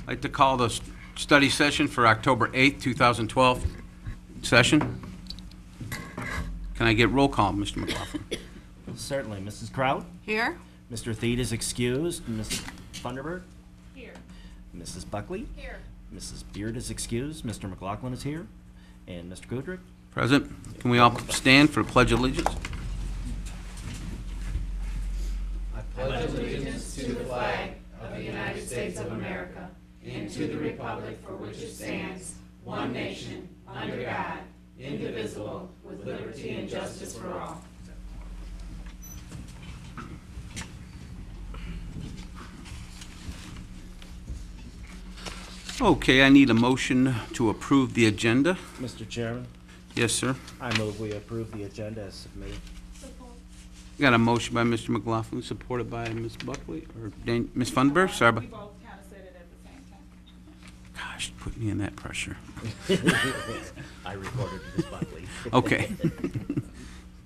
I'd like to call the study session for October 8th, 2012 session. Can I get roll call, Mr. McLaughlin? Certainly. Mrs. Kraut? Here. Mr. Theed is excused. Mrs. Thunderbird? Here. Mrs. Buckley? Here. Mrs. Beard is excused. Mr. McLaughlin is here. And Mr. Goodrick? Present. Can we all stand for the Pledge of Allegiance? I pledge allegiance to the flag of the United States of America and to the republic for which it stands, one nation, under God, indivisible, with liberty and justice for all. Okay, I need a motion to approve the agenda. Mr. Chairman, Yes, sir. I move we approve the agenda as submitted. Got a motion by Mr. McLaughlin, supported by Ms. Buckley, or Ms. Funderburg, sorry. We both kind of said it at the same time. Gosh, put me in that pressure. I recorded Ms. Buckley. Okay.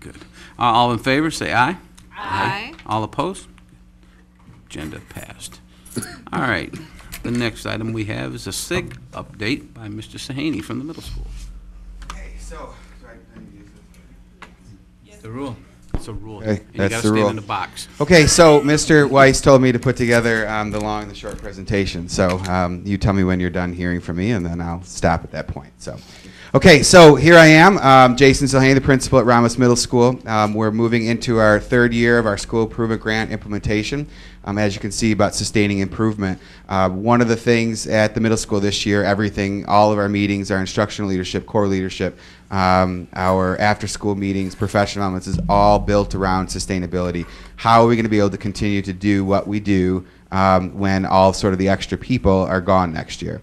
Good. All in favor, say aye. Aye. All opposed? Agenda passed. All right. The next item we have is a SIG update by Mr. Sahaney from the middle school. Okay, so, The rule. It's a rule. Okay, And you that's gotta the stand rule. in the box. okay, so Mr. Weiss told me to put together the long and the short presentation. So you tell me when you're done hearing from me, and then I'll stop at that point. So, okay, so here I am, Jason Silhaney, the principal at Romulus Middle School. We're moving into our third year of our school improvement grant implementation. As you can see, about sustaining improvement. One of the things at the middle school this year, all of our meetings, our instructional leadership, core leadership, our after-school meetings, professional elements is all built around sustainability. How are we going to be able to continue to do what we do when all sort of the extra people are gone next year?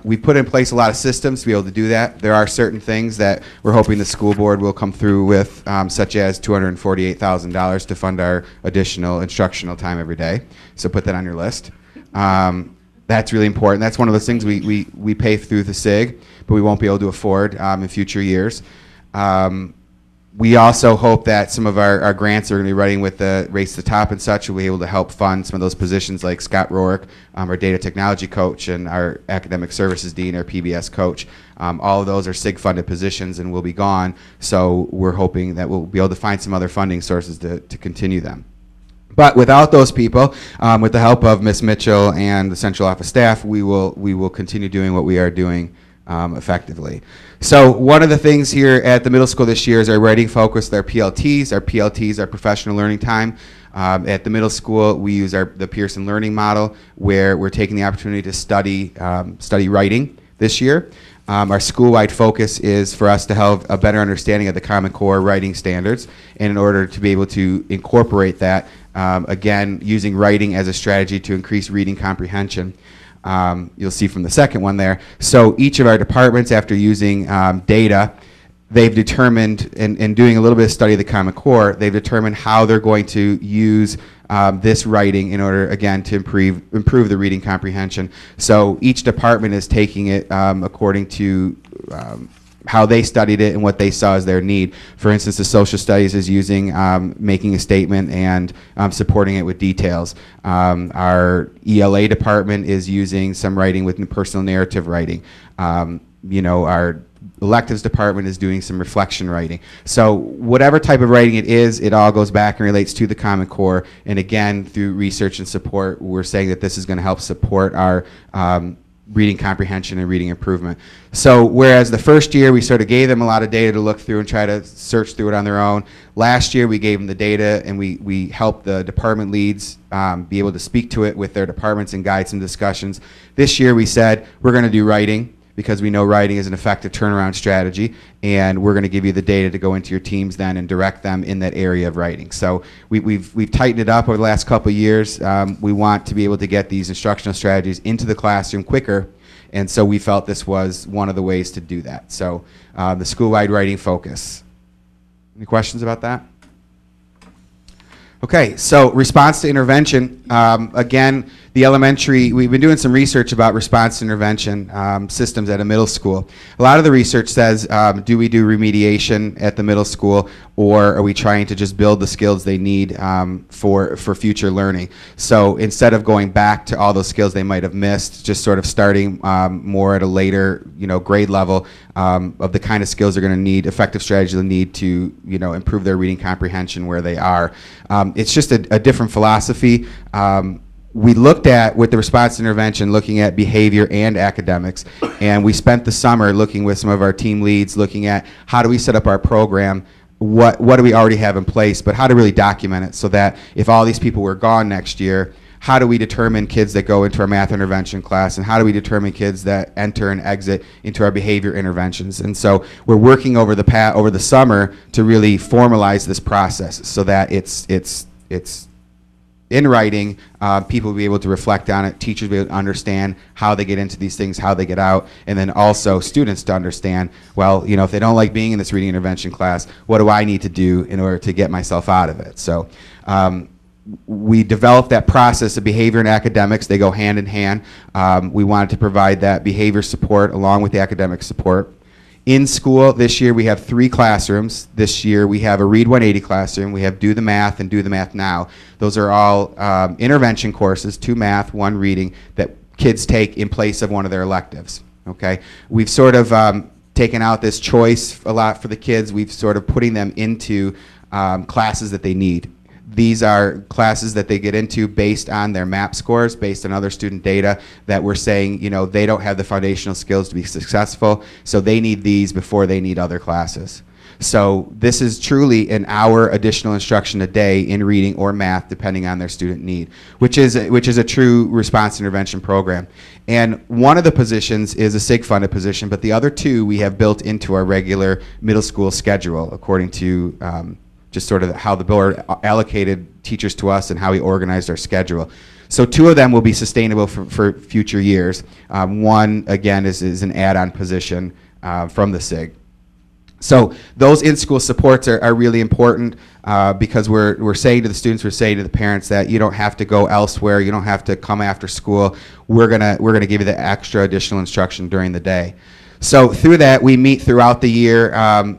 We put in place a lot of systems to be able to do that. There are certain things that we're hoping the school board will come through with, such as $248,000 to fund our additional instructional time every day. So put that on your list. That's really important. That's one of those things we pay through the SIG, but we won't be able to afford in future years. We also hope that some of our grants are going to be running with the Race to the Top and such, will be able to help fund some of those positions like Scott Rourke, our data technology coach, and our academic services dean, our PBS coach. All of those are SIG-funded positions and will be gone, so we're hoping that we'll be able to find some other funding sources to continue them. But without those people, with the help of Ms. Mitchell and the central office staff, we will continue doing what we are doing effectively. So one of the things here at the middle school this year is our writing focus, our PLTs. Our PLTs are professional learning time. At the middle school, we use the Pearson Learning Model, where we're taking the opportunity to study writing this year. Our school-wide focus is for us to have a better understanding of the Common Core writing standards, and in order to be able to incorporate that, again, using writing as a strategy to increase reading comprehension. You'll see from the second one there. So each of our departments, after using data, they've determined, and doing a little bit of study of the Common Core, they've determined how they're going to use this writing in order, again, to improve the reading comprehension. So each department is taking it according to how they studied it and what they saw as their need. For instance, the social studies is using making a statement and supporting it with details. Our ELA department is using some writing with personal narrative writing. Our electives department is doing some reflection writing. So whatever type of writing it is, it all goes back and relates to the Common Core. And again, through research and support, we're saying that this is going to help support our reading comprehension and reading improvement. So whereas the first year we sort of gave them a lot of data to look through and try to search through it on their own, last year we gave them the data and we helped the department leads be able to speak to it with their departments and guide some discussions. This year we said we're going to do writing, because we know writing is an effective turnaround strategy, and we're going to give you the data to go into your teams then and direct them in that area of writing. So we've tightened it up over the last couple of years. We want to be able to get these instructional strategies into the classroom quicker, and so we felt this was one of the ways to do that. So the school-wide writing focus. Any questions about that? Okay, so response to intervention. Again, the elementary, we've been doing some research about response intervention systems at a middle school. A lot of the research says, do we do remediation at the middle school, or are we trying to just build the skills they need for future learning? So instead of going back to all those skills they might have missed, just sort of starting more at a later, grade level of the kind of skills they're going to need, effective strategies they need to, improve their reading comprehension where they are. It's just a different philosophy. We looked at, with the response intervention, looking at behavior and academics, and we spent the summer looking with some of our team leads, looking at how do we set up our program, what do we already have in place, but how to really document it so that if all these people were gone next year, how do we determine kids that go into our math intervention class, and how do we determine kids that enter and exit into our behavior interventions? And so we're working over the summer to really formalize this process so that it's in writing, people will be able to reflect on it, teachers will be able to understand how they get into these things, how they get out, and then also students to understand, well, if they don't like being in this reading intervention class, what do I need to do in order to get myself out of it? So we developed that process of behavior and academics. They go hand in hand. We wanted to provide that behavior support along with the academic support. In school this year we have 3 classrooms. This year we have a Read 180 classroom. We have Do the Math and Do the Math Now. Those are all intervention courses, 2 math, 1 reading, that kids take in place of one of their electives. Okay, we've sort of taken out this choice a lot for the kids. We've sort of putting them into classes that they need. These are classes that they get into based on their MAP scores, based on other student data that we're saying, they don't have the foundational skills to be successful, so they need these before they need other classes. So this is truly an hour additional instruction a day in reading or math, depending on their student need, which is a true response intervention program. And one of the positions is a SIG-funded position, but the other 2 we have built into our regular middle school schedule according to just sort of how the board allocated teachers to us and how we organized our schedule. So 2 of them will be sustainable for future years. One, again, is an add-on position from the SIG. So those in-school supports are really important because we're saying to the students, we're saying to the parents that you don't have to go elsewhere, you don't have to come after school. We're gonna give you the extra additional instruction during the day. So through that, we meet throughout the year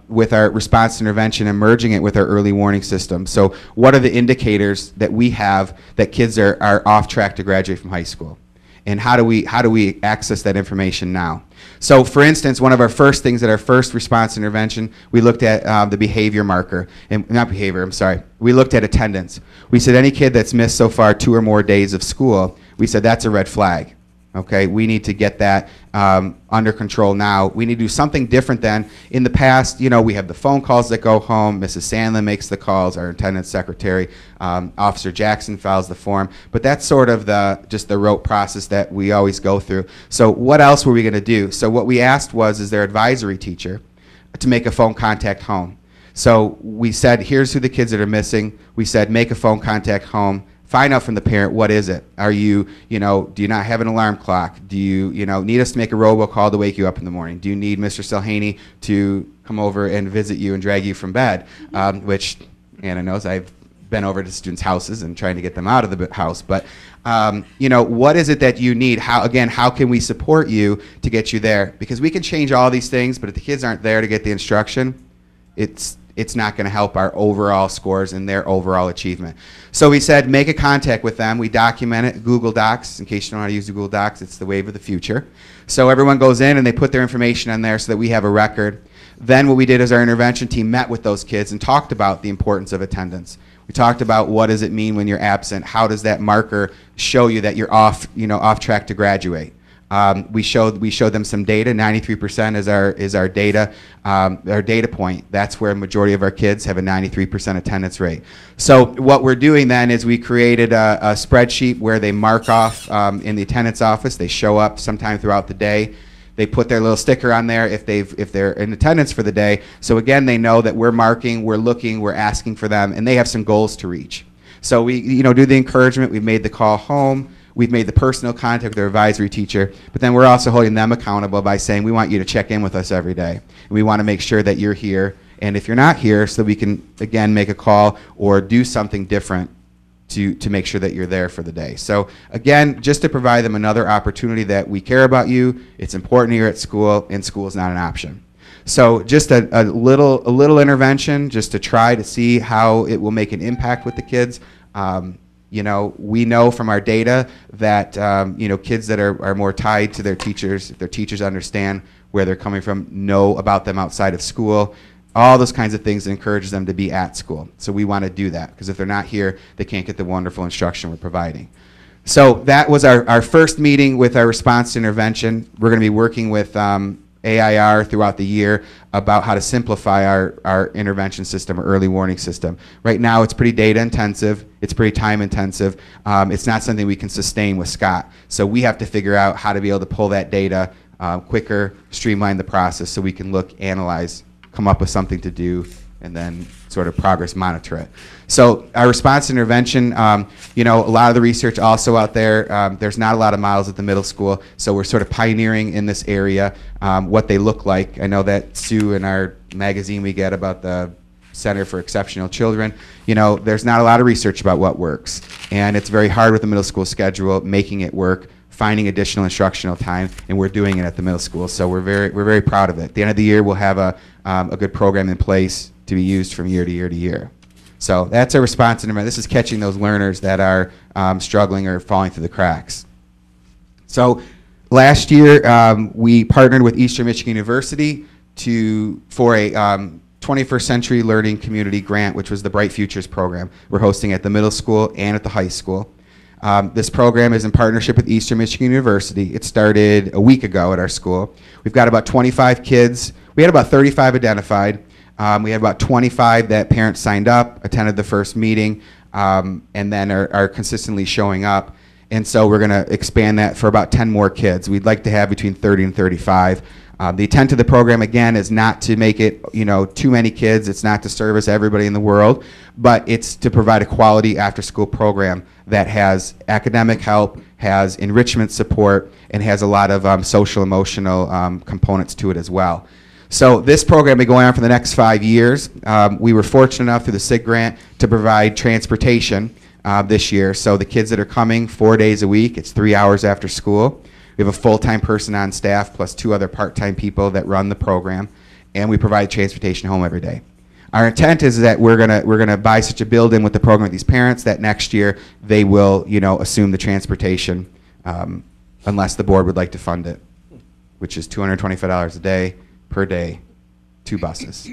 with our response intervention and merging it with our early warning system. So what are the indicators that we have that kids are off track to graduate from high school? And how do we access that information now? So for instance, one of our first things at our first response intervention, we looked at the behavior marker, and not behavior, I'm sorry. We looked at attendance. We said any kid that's missed so far 2 or more days of school, we said that's a red flag. Okay, we need to get that under control now. We need to do something different than in the past. We have the phone calls that go home. Mrs. Sandlin makes the calls. Our attendance secretary, Officer Jackson, files the form. But that's sort of just the rote process that we always go through. So what else were we going to do? So what we asked is their advisory teacher to make a phone contact home. So we said, here's who the kids that are missing. We said, make a phone contact home. Find out from the parent, what is it? Are you, do you not have an alarm clock? Do you, need us to make a robocall to wake you up in the morning? Do you need Mr. Selhaney to come over and visit you and drag you from bed? Which Anna knows, I've been over to students' houses and trying to get them out of the house. But, what is it that you need? How can we support you to get you there? Because we can change all these things, but if the kids aren't there to get the instruction, it's not going to help our overall scores and their overall achievement. So we said, make a contact with them. We document it, Google Docs. In case you don't know how to use Google Docs, it's the wave of the future. So everyone goes in and they put their information on there so that we have a record. Then what we did is our intervention team met with those kids and talked about the importance of attendance. We talked about what does it mean when you're absent? How does that marker show you that you're off off track to graduate? We showed them some data. 93% is our data point. That's where a majority of our kids have a 93% attendance rate. So what we're doing then is we created a spreadsheet where they mark off in the attendance office. They show up sometime throughout the day. They put their little sticker on there if they're in attendance for the day. So again, they know that we're marking, we're looking, we're asking for them, and they have some goals to reach. So we do the encouragement. We've made the call home. We've made the personal contact with their advisory teacher, but then we're also holding them accountable by saying we want you to check in with us every day. And we want to make sure that you're here, and if you're not here, so we can, again, make a call or do something different to make sure that you're there for the day. So again, just to provide them another opportunity that we care about you, it's important you're at school, and school is not an option. So just a little intervention just to try to see how it will make an impact with the kids. You know, we know from our data that, you know, kids that are more tied to their teachers, if their teachers understand where they're coming from, know about them outside of school, all those kinds of things that encourages them to be at school. So we want to do that, because if they're not here, they can't get the wonderful instruction we're providing. So that was our first meeting with our response to intervention. We're going to be working with AIR throughout the year about how to simplify our intervention system, or early warning system. Right now it's pretty data intensive, it's pretty time intensive, it's not something we can sustain with Scott. So we have to figure out how to be able to pull that data quicker, streamline the process so we can look, analyze, come up with something to do, and then sort of progress monitor it. So our response intervention, you know, a lot of the research also out there, there's not a lot of models at the middle school, so we're sort of pioneering in this area what they look like. I know that Sue, in our magazine we get about the Center for Exceptional Children, you know, there's not a lot of research about what works, and it's very hard with the middle school schedule, making it work, finding additional instructional time, and we're doing it at the middle school, so we're very proud of it. At the end of the year, we'll have a good program in place to be used from year to year to year. So that's our response. And this is catching those learners that are struggling or falling through the cracks. So last year, we partnered with Eastern Michigan University for a 21st Century Learning Community Grant, which was the Bright Futures program we're hosting at the middle school and at the high school. This program is in partnership with Eastern Michigan University. It started a week ago at our school. We've got about 25 kids. We had about 35 identified. We have about 25 that parents signed up, attended the first meeting, and then are consistently showing up. And so we're going to expand that for about 10 more kids. We'd like to have between 30 and 35. The intent of the program, again, is not to make it, you know, too many kids. It's not to service everybody in the world, but it's to provide a quality after-school program that has academic help, has enrichment support, and has a lot of social, emotional components to it as well. So this program will be going on for the next 5 years. We were fortunate enough through the SIG grant to provide transportation this year. So the kids that are coming 4 days a week, it's 3 hours after school. We have a full-time person on staff plus 2 other part-time people that run the program, and we provide transportation home every day. Our intent is that we're gonna buy such a build-in with the program with these parents that next year they will, you know, assume the transportation unless the board would like to fund it, which is $225 a day per day, 2 buses.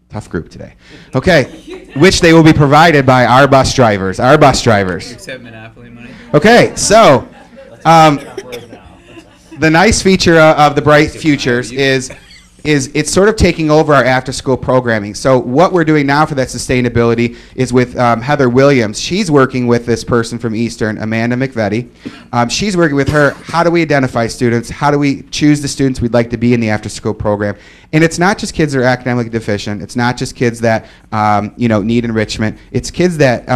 Tough group today. Okay, which they will be provided by our bus drivers. Our bus drivers. Except Monopoly money. Okay, so the nice feature of the Bright Futures is it's sort of taking over our after-school programming. So what we're doing now for that sustainability is with Heather Williams. She's working with this person from Eastern, Amanda McVetti. She's working with her. How do we identify students? How do we choose the students we'd like to be in the after-school program? And it's not just kids that are academically deficient. It's not just kids that you know, need enrichment. It's kids that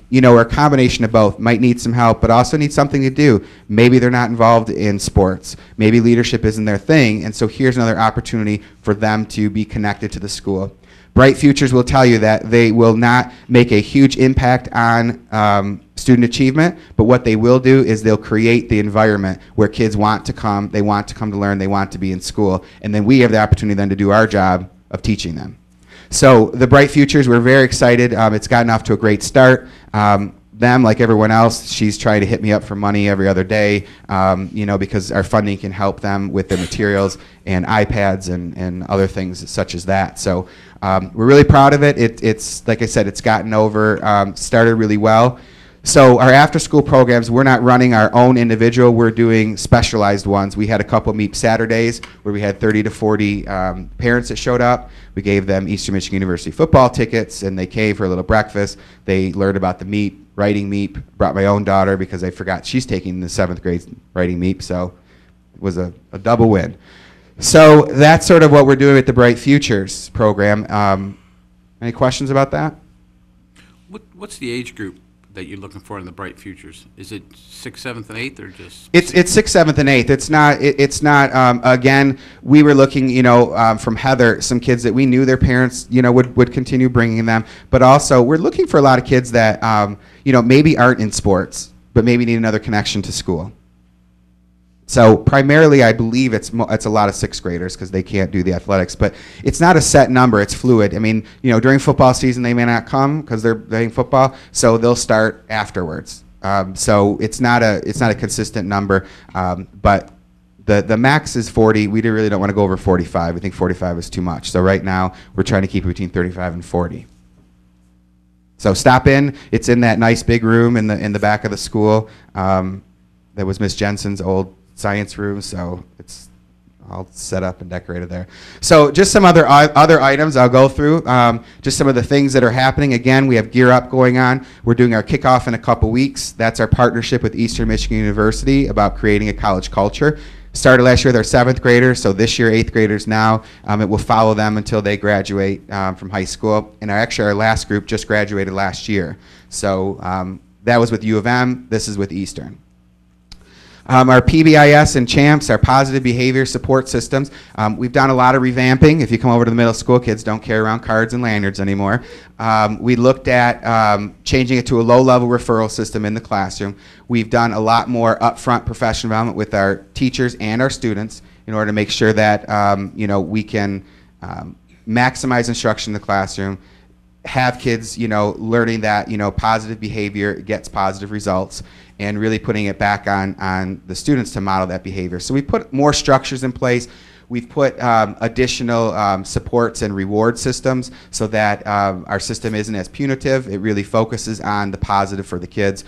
you know, are a combination of both. Might need some help, but also need something to do. Maybe they're not involved in sports. Maybe leadership isn't their thing. And so here's another opportunity for them to be connected to the school. Bright Futures will tell you that they will not make a huge impact on student achievement, but what they will do is they'll create the environment where kids want to come, they want to come to learn, they want to be in school, and then we have the opportunity then to do our job of teaching them. So the Bright Futures, we're very excited. It's gotten off to a great start. Them, like everyone else, she's trying to hit me up for money every other day, you know, because our funding can help them with their materials and iPads and other things such as that. So we're really proud of it. It's like I said, it's gotten over, started really well. So our after-school programs, we're not running our own individual. We're doing specialized ones. We had a couple MEEP Saturdays where we had 30 to 40 parents that showed up. We gave them Eastern Michigan University football tickets, and they came for a little breakfast. They learned about the MEEP, writing MEEP. Brought my own daughter because I forgot she's taking the 7th grade writing MEEP, so it was a double win. So that's sort of what we're doing with the Bright Futures program. Any questions about that? What's the age group that you're looking for in the bright futures? Is it 6th, 7th, and 8th, or just? It's 6th, 7th, and 8th. It's not. Again, we were looking, from Heather, some kids that we knew their parents, would continue bringing them. But also, we're looking for a lot of kids that, maybe aren't in sports, but maybe need another connection to school. So primarily, I believe it's a lot of 6th graders because they can't do the athletics. But it's not a set number. It's fluid. I mean, during football season, they may not come because they're playing football, so they'll start afterwards. So it's not a consistent number. But the max is 40. We really don't want to go over 45. We think 45 is too much. So right now, we're trying to keep it between 35 and 40. So stop in. It's in that nice big room in the back of the school. That was Miss Jensen's old science room, so it's all set up and decorated there. So just some other items I'll go through. Just some of the things that are happening. Again, we have Gear Up going on. We're doing our kickoff in a couple weeks. That's our partnership with Eastern Michigan University about creating a college culture. Started last year with our 7th graders, so this year 8th graders now. It will follow them until they graduate from high school. And our last group just graduated last year. So that was with U of M. This is with Eastern. Our PBIS and CHAMPS, our positive behavior support systems. We've done a lot of revamping. If you come over to the middle school, kids don't carry around cards and lanyards anymore. We looked at changing it to a low-level referral system in the classroom. We've done a lot more upfront professional development with our teachers and our students in order to make sure that we can maximize instruction in the classroom, have kids learning that positive behavior gets positive results, and really putting it back on the students to model that behavior. So we put more structures in place. We've put additional supports and reward systems so that our system isn't as punitive. It really focuses on the positive for the kids.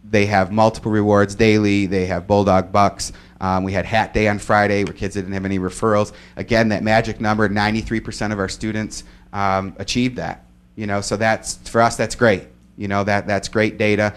They have multiple rewards daily. They have Bulldog Bucks. We had Hat Day on Friday where kids didn't have any referrals. Again, that magic number, 93% of our students achieved that. So for us, that's great. That's great data.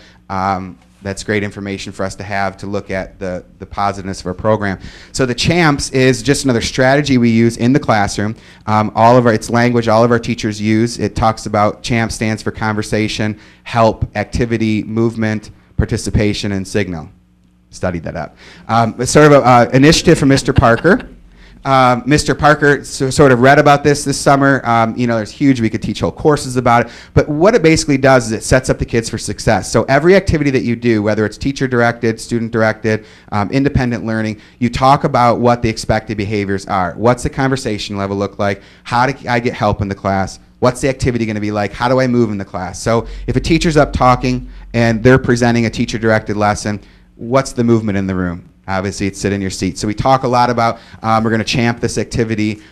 That's great information for us to have to look at the positiveness of our program. So the CHAMPS is just another strategy we use in the classroom. It's language all of our teachers use. It talks about CHAMPS stands for conversation, help, activity, movement, participation, and signal. Studied that up. It's sort of an initiative from Mr. Parker. Mr. Parker sort of read about this summer. It's huge. We could teach whole courses about it. But what it basically does is it sets up the kids for success. So every activity that you do, whether it's teacher-directed, student-directed, independent learning, you talk about what the expected behaviors are. What's the conversation level look like? How do I get help in the class? What's the activity going to be like? How do I move in the class? So if a teacher's up talking and they're presenting a teacher-directed lesson, what's the movement in the room? Obviously, it's sit in your seat. So we talk a lot about, we're going to champ this activity.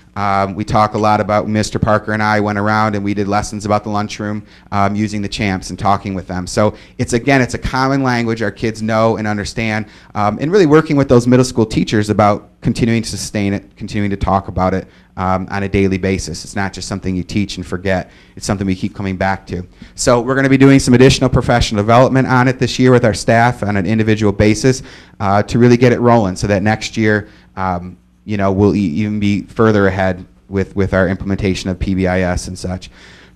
We talk a lot about, Mr. Parker and I went around and we did lessons about the lunchroom using the champs and talking with them. So it's a common language our kids know and understand, and really working with those middle school teachers about continuing to sustain it, continuing to talk about it on a daily basis. It's not just something you teach and forget. It's something we keep coming back to. So we're going to be doing some additional professional development on it this year with our staff on an individual basis to really get it rolling so that next year we'll even be further ahead with our implementation of PBIS and such.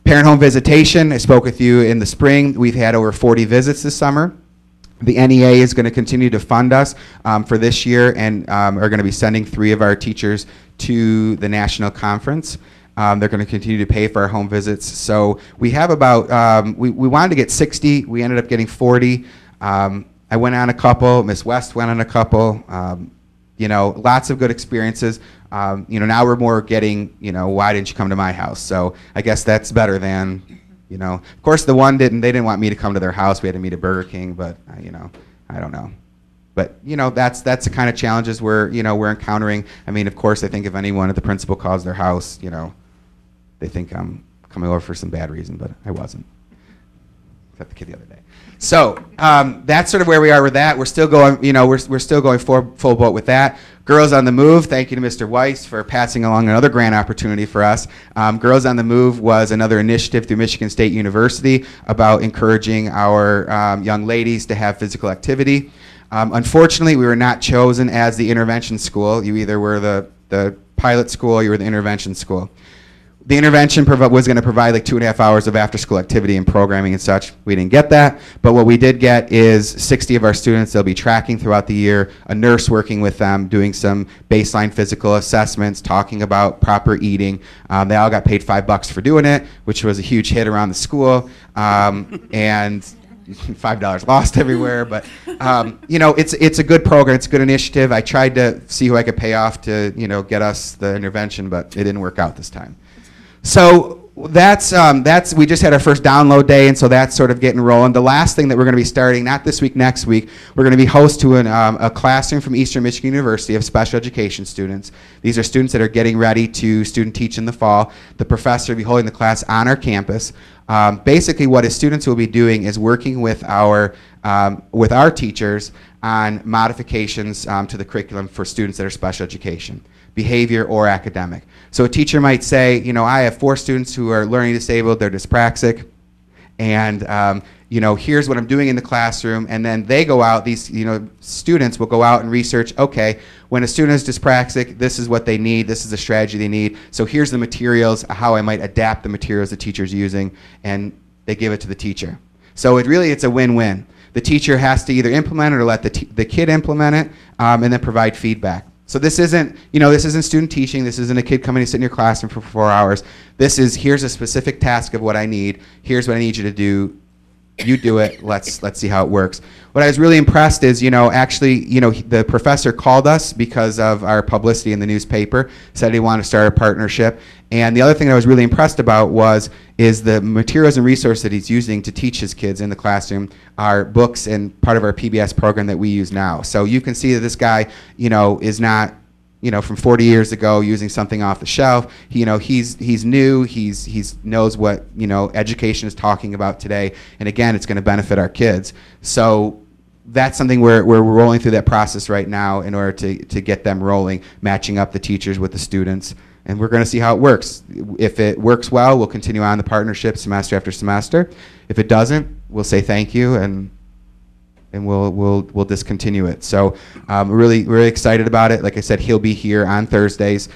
Parent home visitation, I spoke with you in the spring. We've had over 40 visits this summer. The NEA is going to continue to fund us for this year and are going to be sending 3 of our teachers to the national conference. They're going to continue to pay for our home visits. So we have about, we wanted to get 60. We ended up getting 40. I went on a couple. Miss West went on a couple. Lots of good experiences. Now we're more getting, why didn't you come to my house? So I guess that's better than, of course the one they didn't want me to come to their house. We had to meet at Burger King, but, I don't know. But, that's the kind of challenges we're encountering. I mean, of course, I think if anyone at the principal calls their house, they think I'm coming over for some bad reason, but I wasn't. Except the kid the other day. So that's sort of where we are with that. We're still going, we're still going full boat with that. Girls on the Move. Thank you to Mr. Weiss for passing along another grant opportunity for us. Girls on the Move was another initiative through Michigan State University about encouraging our young ladies to have physical activity. Unfortunately, we were not chosen as the intervention school. You either were the pilot school or you were the intervention school. The intervention was going to provide like 2.5 hours of after-school activity and programming and such. We didn't get that, but what we did get is 60 of our students they'll be tracking throughout the year, a nurse working with them, doing some baseline physical assessments, talking about proper eating. They all got paid $5 for doing it, which was a huge hit around the school, and $5 lost everywhere, but you know, it's a good program. It's a good initiative. I tried to see who I could pay off to, you know, get us the intervention, but it didn't work out this time. So that's we just had our first download day, and so that's sort of getting rolling. The last thing that we're going to be starting, not this week, next week, we're going to be host to a classroom from Eastern Michigan University of special education students. These are students that are getting ready to student teach in the fall. The professor will be holding the class on our campus. Basically, what his students will be doing is working with our teachers on modifications to the curriculum for students that are special education, behavior or academic. So a teacher might say, you know, I have 4 students who are learning disabled, they're dyspraxic, and you know, here's what I'm doing in the classroom, and then they go out, these, you know, students will go out and research, okay, when a student is dyspraxic, this is what they need, this is the strategy they need, so here's the materials, how I might adapt the materials the teacher's using, and they give it to the teacher. So it's a win-win. The teacher has to either implement it or let the kid implement it, and then provide feedback. So this isn't, you know, this isn't student teaching. This isn't a kid coming to sit in your classroom for 4 hours. This is, here's a specific task of what I need. Here's what I need you to do. You do it. Let's see how it works. What I was really impressed is, you know, actually, you know, the professor called us because of our publicity in the newspaper, said he wanted to start a partnership. And the other thing I was really impressed about is the materials and resources that he's using to teach his kids in the classroom are books and part of our PBS program that we use now. So you can see that this guy, you know, is not, you know, from 40 years ago using something off the shelf. You know, he's new. He's knows what, you know, education is talking about today. And again, it's going to benefit our kids. So that's something we're rolling through that process right now in order to get them rolling, matching up the teachers with the students. And we're going to see how it works. If it works well, we'll continue on the partnership semester after semester. If it doesn't, we'll say thank you and we'll discontinue it. So really excited about it. Like I said, he'll be here on Thursdays,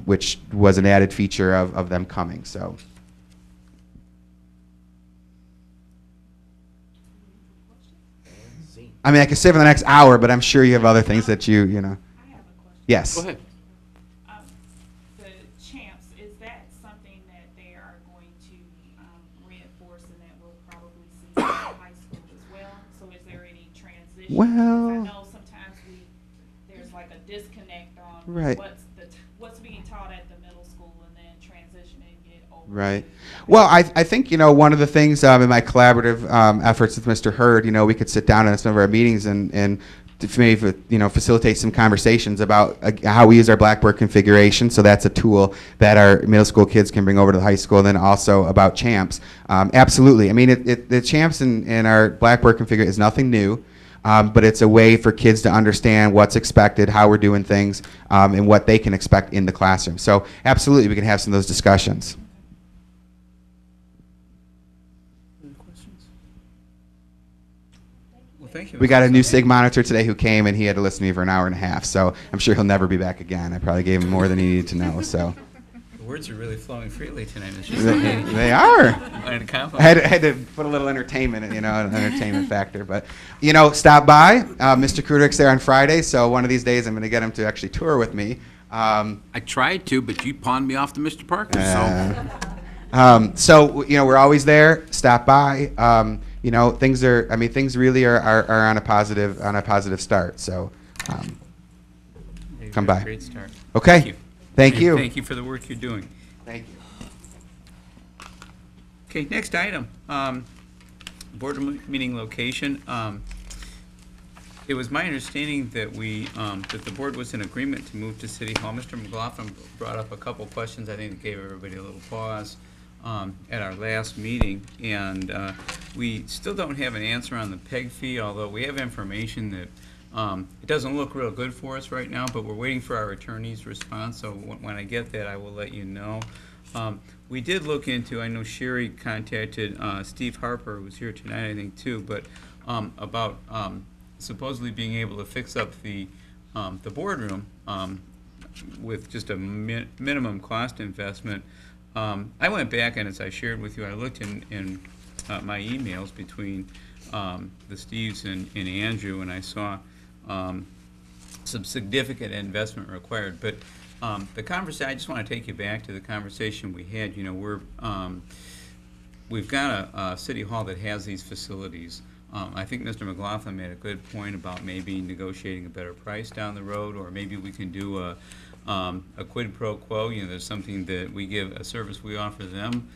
which was an added feature of them coming. So. I mean, I could stay for the next hour, but I'm sure you have other things that you know. I have a question. Yes. Go ahead. The champs, is that something that they are going to reinforce and that we'll probably see in high school as well? So is there any transition? Well- Because I know sometimes there's like a disconnect on Right. what's being taught at the middle school and then transitioning it over. Right. Well, I think, you know, one of the things in my collaborative efforts with Mr. Hurd, you know, we could sit down in some of our meetings and maybe, you know, facilitate some conversations about how we use our Blackboard configuration. So that's a tool that our middle school kids can bring over to the high school, and then also about champs. Absolutely. I mean, the champs in our Blackboard configuration is nothing new. But it's a way for kids to understand what's expected, how we're doing things, and what they can expect in the classroom. So absolutely, we can have some of those discussions. Any questions? Well, thank you. We got a new SIG monitor today who came, and he had to listen to me for an hour and a half. So I'm sure he'll never be back again. I probably gave him more than he needed to know. So The words are really flowing freely tonight, Mr. Sahani. they are. And a compliment. I had to put a little entertainment in, you know, an entertainment factor. But, you know, stop by. Mr. Krudrick's there on Friday, so one of these days I'm going to get him to actually tour with me. I tried to, but you pawned me off to Mr. Parker, So, you know, we're always there. Stop by. You know, things really are on a positive start. So, come by. Great start. Okay. Thank you. Thank And you. Thank you for the work you're doing. Thank you. Okay, next item, board meeting location. It was my understanding that that the board was in agreement to move to City Hall. Mr. McLaughlin brought up a couple questions. I think it gave everybody a little pause at our last meeting. And we still don't have an answer on the PEG fee, although we have information that it doesn't look real good for us right now, but we're waiting for our attorney's response. So when I get that, I will let you know. We did look into, I know Sherry contacted Steve Harper, who's here tonight, I think, too, but about supposedly being able to fix up the boardroom with just a minimum cost investment. I went back, and as I shared with you, I looked in my emails between the Steves and Andrew, and I saw some significant investment required. But the conversation, I just want to take you back to the conversation we had. You know, we've got a city hall that has these facilities. I think Mr. McLaughlin made a good point about maybe negotiating a better price down the road, or maybe we can do a quid pro quo. You know, there's something that we give, a service we offer them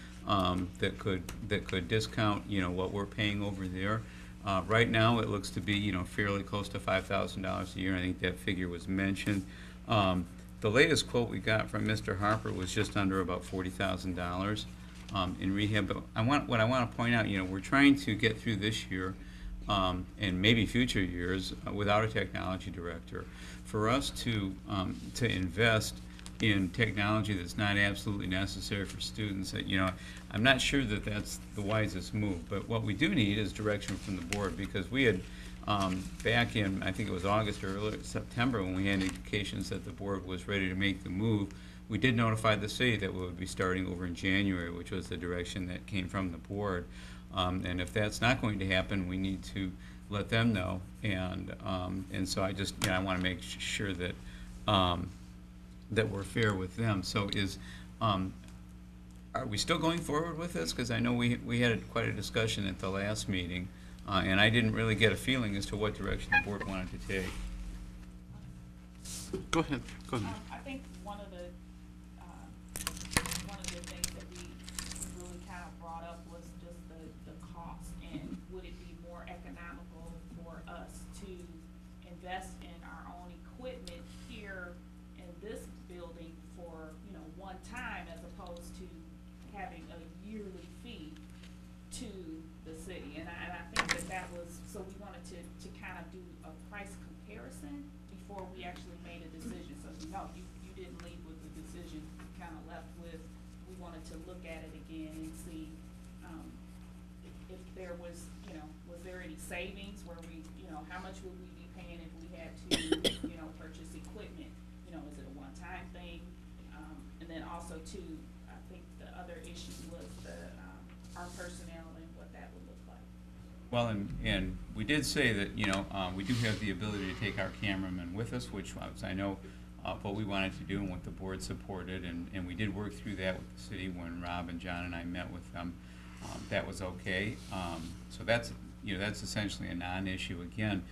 that could discount, you know, what we're paying over there. Right now, it looks to be, you know, fairly close to $5,000 a year. I think that figure was mentioned. The latest quote we got from Mr. Harper was just under about $40,000 in rehab. But what I want to point out, you know, we're trying to get through this year and maybe future years without a technology director. For us to invest in technology that's not absolutely necessary for students, that, you know, I'm not sure that that's the wisest move. But what we do need is direction from the board, because we had back in, I think it was August or early September, when we had indications that the board was ready to make the move, we did notify the city that we would be starting over in January, which was the direction that came from the board. And if that's not going to happen, we need to let them know. And so I just, you know, I want to make sure that that we're fair with them. So are we still going forward with this? Because I know we had quite a discussion at the last meeting, and I didn't really get a feeling as to what direction the board wanted to take. Go ahead. I think one of the things that we really kind of brought up was just the cost, and would it be more economical for us to invest in our own equipment here in this building for, you know, one time, as opposed to having a yearly fee to the city. And I think that was, so we wanted to kind of do a price comparison before we actually made a decision. So no, you didn't leave with the decision, you kind of left with, we wanted to look at it again and see if there was, you know, was there any savings where we, you know, how much would we be paying if we had to, you know, purchase equipment? You know, is it a one-time thing? And then also too, I think the other issue was our personnel and what that would look like. Well, and we did say that, you know, we do have the ability to take our cameraman with us, which was, I know, what we wanted to do and what the board supported, and we did work through that with the city when Rob and John and I met with them. That was okay. So that's, you know, that's essentially a non-issue. Again,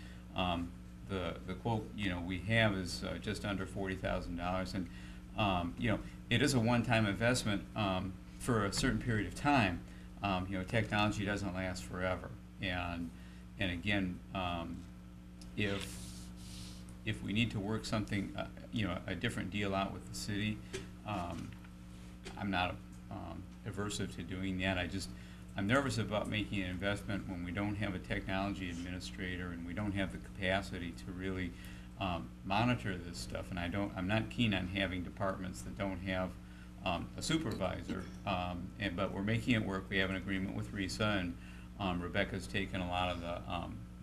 the quote, you know, we have is just under $40,000, and you know, it is a one-time investment for a certain period of time. You know, technology doesn't last forever, and again, if we need to work something, you know, a different deal out with the city, I'm not aversive to doing that. I'm nervous about making an investment when we don't have a technology administrator and we don't have the capacity to really monitor this stuff. And I'm not keen on having departments that don't have a supervisor. But we're making it work. We have an agreement with RISA, and Rebecca's taken a lot of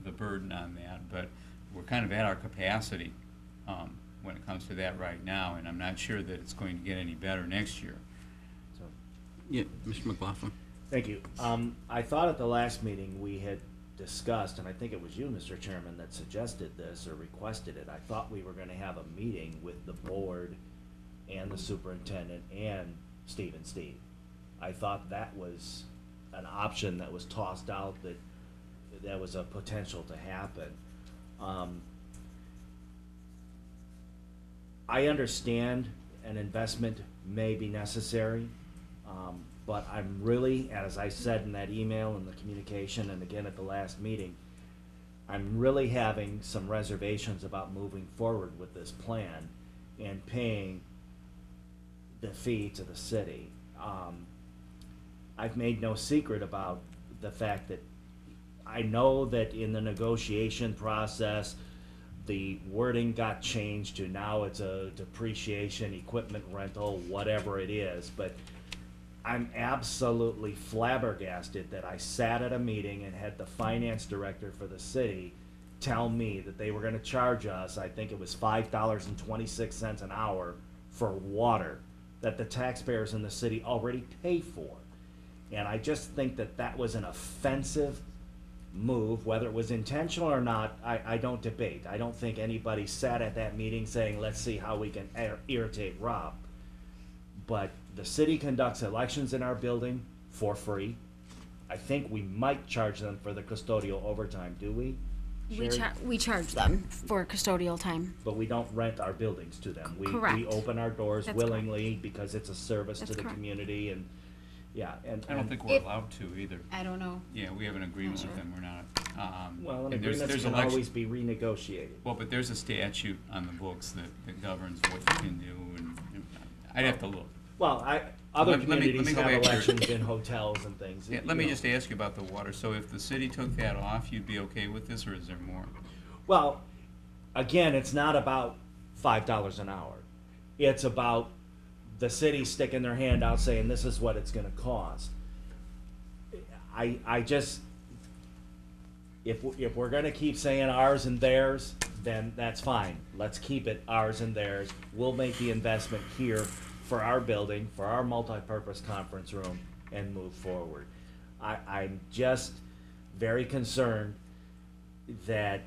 the burden on that. But we're kind of at our capacity when it comes to that right now, and I'm not sure that it's going to get any better next year. So, Yeah, Mr. McLaughlin. thank you. I thought at the last meeting we had discussed, and I think it was you, Mr. Chairman, that suggested this or requested it. I thought we were gonna have a meeting with the board and the superintendent and Steve and Steve. I thought that was an option that was tossed out, that was a potential to happen. I understand an investment may be necessary, but I'm really, as I said in that email and the communication and again at the last meeting, I'm really having some reservations about moving forward with this plan and paying the fee to the city. I've made no secret about the fact that I know that in the negotiation process, the wording got changed to now it's a depreciation, equipment rental, whatever it is, but I'm absolutely flabbergasted that I sat at a meeting and had the finance director for the city tell me that they were gonna charge us, I think it was $5.26 an hour for water that the taxpayers in the city already pay for. And I just think that that was an offensive move, whether it was intentional or not, I don't debate. I don't think anybody sat at that meeting saying, let's see how we can irritate Rob. But the city conducts elections in our building for free. I think we might charge them for the custodial overtime, do we? Sherry? We charge them for custodial time. But we don't rent our buildings to them. We Correct. open our doors That's willingly because it's a service to That's the correct. community and, yeah, and. I don't and- think we're If- allowed to either. I don't know. Yeah, we have an agreement with Sure. them, we're not. Well, an And there's agreement can election- always be renegotiated. Well, but there's a statute on the books that governs what you can do, and I'd have to look. Well, other let me communities go have back to- elections in hotels and things. Yeah, you let me know. just ask you about the water. So if the city took that off, you'd be okay with this, or is there more? Well, again, it's not about $5 an hour. It's about the city sticking their hand out saying this is what it's gonna cost. I just, if we're gonna keep saying ours and theirs, then that's fine. Let's keep it ours and theirs. We'll make the investment here for our building, for our multipurpose conference room, and move forward. I'm just very concerned that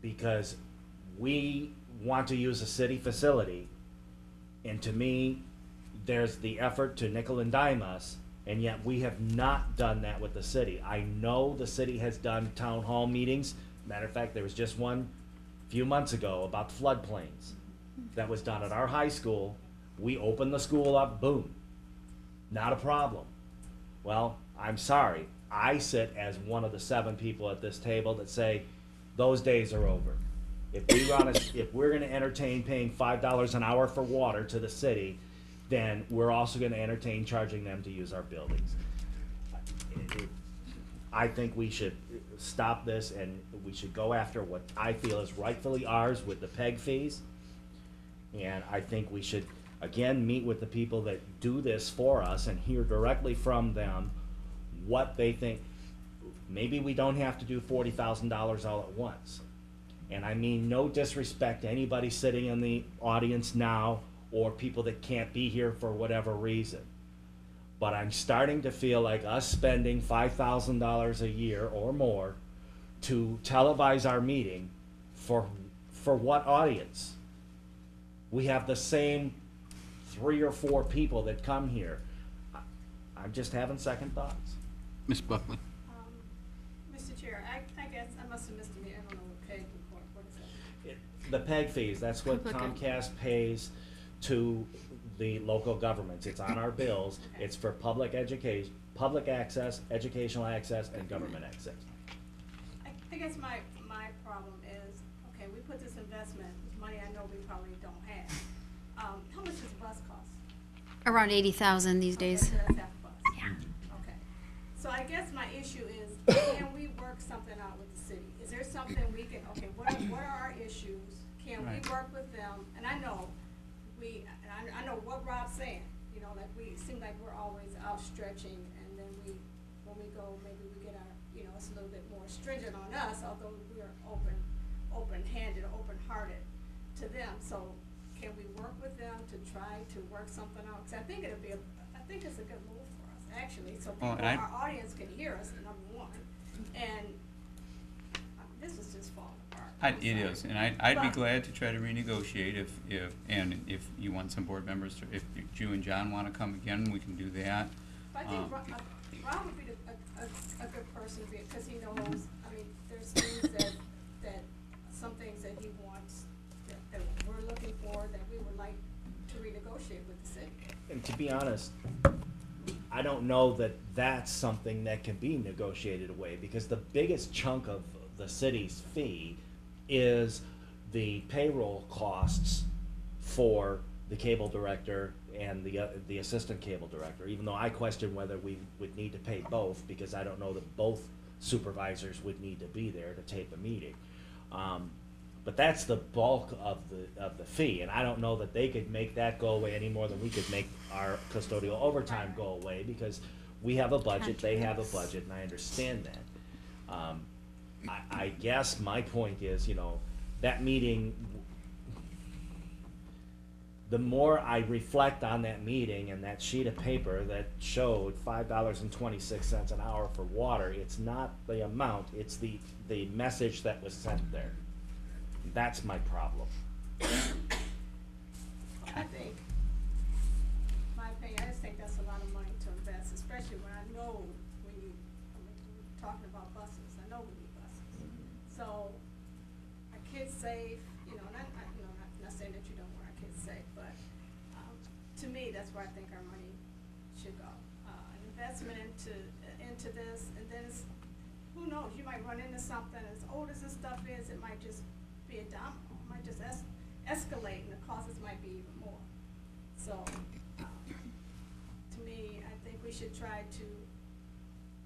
because we want to use a city facility, and to me, there's the effort to nickel and dime us, and yet we have not done that with the city. I know the city has done town hall meetings. Matter of fact, there was just one a few months ago about floodplains. That was done at our high school. We opened the school up, boom. Not a problem. Well, I'm sorry. I sit as one of the 7 people at this table that say those days are over. If we're gonna entertain paying $5 an hour for water to the city, then we're also gonna entertain charging them to use our buildings. I think we should stop this and we should go after what I feel is rightfully ours with the PEG fees. And I think we should, again, meet with the people that do this for us and hear directly from them what they think. Maybe we don't have to do $40,000 all at once. And I mean no disrespect to anybody sitting in the audience now or people that can't be here for whatever reason. But I'm starting to feel like us spending $5,000 a year or more to televise our meeting for what audience? We have the same 3 or 4 people that come here. I'm just having second thoughts. Ms. Buckley? Mr. Chair, I guess I must have missed a meeting. I don't know what PEG report, what is that? The PEG fees, that's what Public- Comcast pays to the local governments. It's on our bills. It's for public education, public access, educational access, and government access. I guess my problem is, okay, we put this investment, money I know we probably don't have. How much does a bus cost? Around 80,000 these Okay, days. so that's half a bus. Yeah. Okay. So I guess my issue is, can we work something out with the city? Is there something we can, okay, what are our issues? Can we Right. work with them? And I know I know what Rob's saying, you know, like we seem like we're always outstretching and then when we go, maybe we get our, you know, it's a little bit more stringent on us, although we're open-handed, open-hearted to them. So can we work with them to try to work something out? 'Cause I think it's a good move for us, actually, so Oh, people, and our audience can hear us, number one. And this is just falling apart. I'm It sorry. is, and I'd be But- glad to try to renegotiate if you want some board members to, if you and John wanna come again, we can do that. I think Rob would be a good person to be, because he knows, I mean, there's things that, some things that he wants, that we're looking for, that we would like to renegotiate with the city. And to be honest, I don't know that that's something that can be negotiated away, because the biggest chunk of the city's fee is the payroll costs for the cable director and the assistant cable director, even though I question whether we would need to pay both, because I don't know that both supervisors would need to be there to tape a meeting. But that's the bulk of the fee, and I don't know that they could make that go away any more than we could make our custodial overtime go away, because we have a budget, they have a budget, and I understand that. I guess my point is, you know, that meeting, the more I reflect on that meeting and that sheet of paper that showed $5.26 an hour for water, it's not the amount, it's the message that was sent there. That's my problem. I think, my opinion, I just think that's a lot of money to invest, especially when I know when you, I mean, we're talking about buses, I know we need buses. So, our kids safe, you know, not saying that you don't want our kids safe, but, to me, that's where I think our money should go. An investment into this, and then it's, who knows, you might run into something, as old as this stuff is, it might just be a domino, it might just escalate, and the costs might be even more. So, to me, I think we should try to,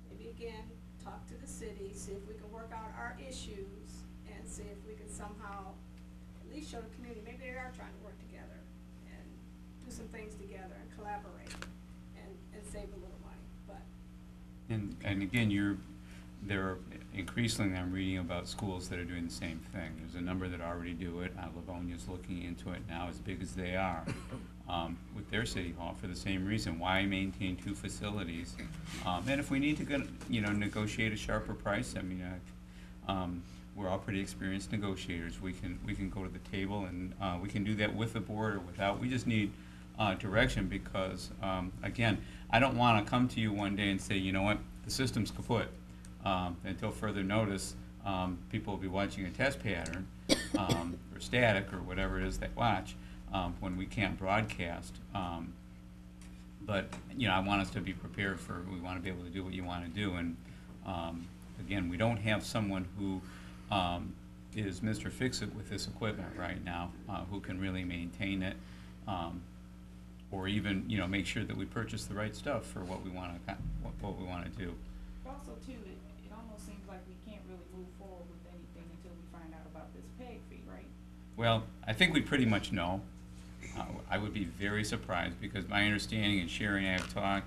maybe again, talk to the city, see if we can work out our issues, and see if we can somehow at least show the community, maybe they are trying to work together, and do some things together, and collaborate, and save a little money, but. And again, there are increasingly, I'm reading about schools that are doing the same thing. There's a number that already do it. Livonia's looking into it now, as big as they are, with their city hall for the same reason. Why maintain two facilities? And if we need to go, negotiate a sharper price, I mean, we're all pretty experienced negotiators. We can go to the table, and we can do that with the board or without. We just need direction, because again, I don't want to come to you one day and say, you know what, the system's kaput. Until further notice, people will be watching a test pattern or static or whatever it is they watch when we can't broadcast. But I want us to be prepared for. We want to be able to do what you want to do, and again, we don't have someone who is Mr. Fix-It with this equipment right now, who can really maintain it, or even make sure that we purchase the right stuff for what we want to do. Also, too, it almost seems like we can't really move forward with anything until we find out about this PEG fee, right? Well, I think we pretty much know. I would be very surprised, because my understanding, and Sherry and I have talked,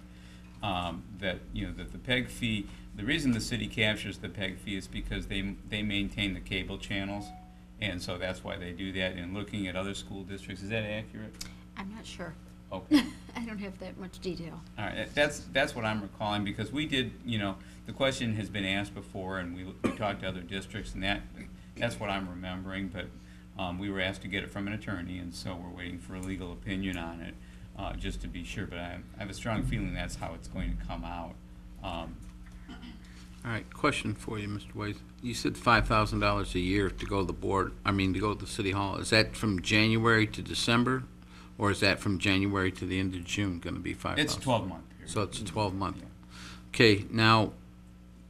that that the PEG fee, the reason the city captures the PEG fee is because they maintain the cable channels, and so that's why they do that. And looking at other school districts, is that accurate? I'm not sure. Okay. I don't have that much detail. All right, that's what I'm recalling, because we did, the question has been asked before, and we talked to other districts, and that's what I'm remembering, but we were asked to get it from an attorney, and so we're waiting for a legal opinion on it, just to be sure, but I have a strong feeling that's how it's going to come out. All right, question for you, Mr. Ways. You said $5,000 a year to go to the board, to go to the city hall. Is that from January to December? Or is that from January to the end of June going to be $5,000? It's a 12-month period. So it's a 12-month. Yeah. Okay, now,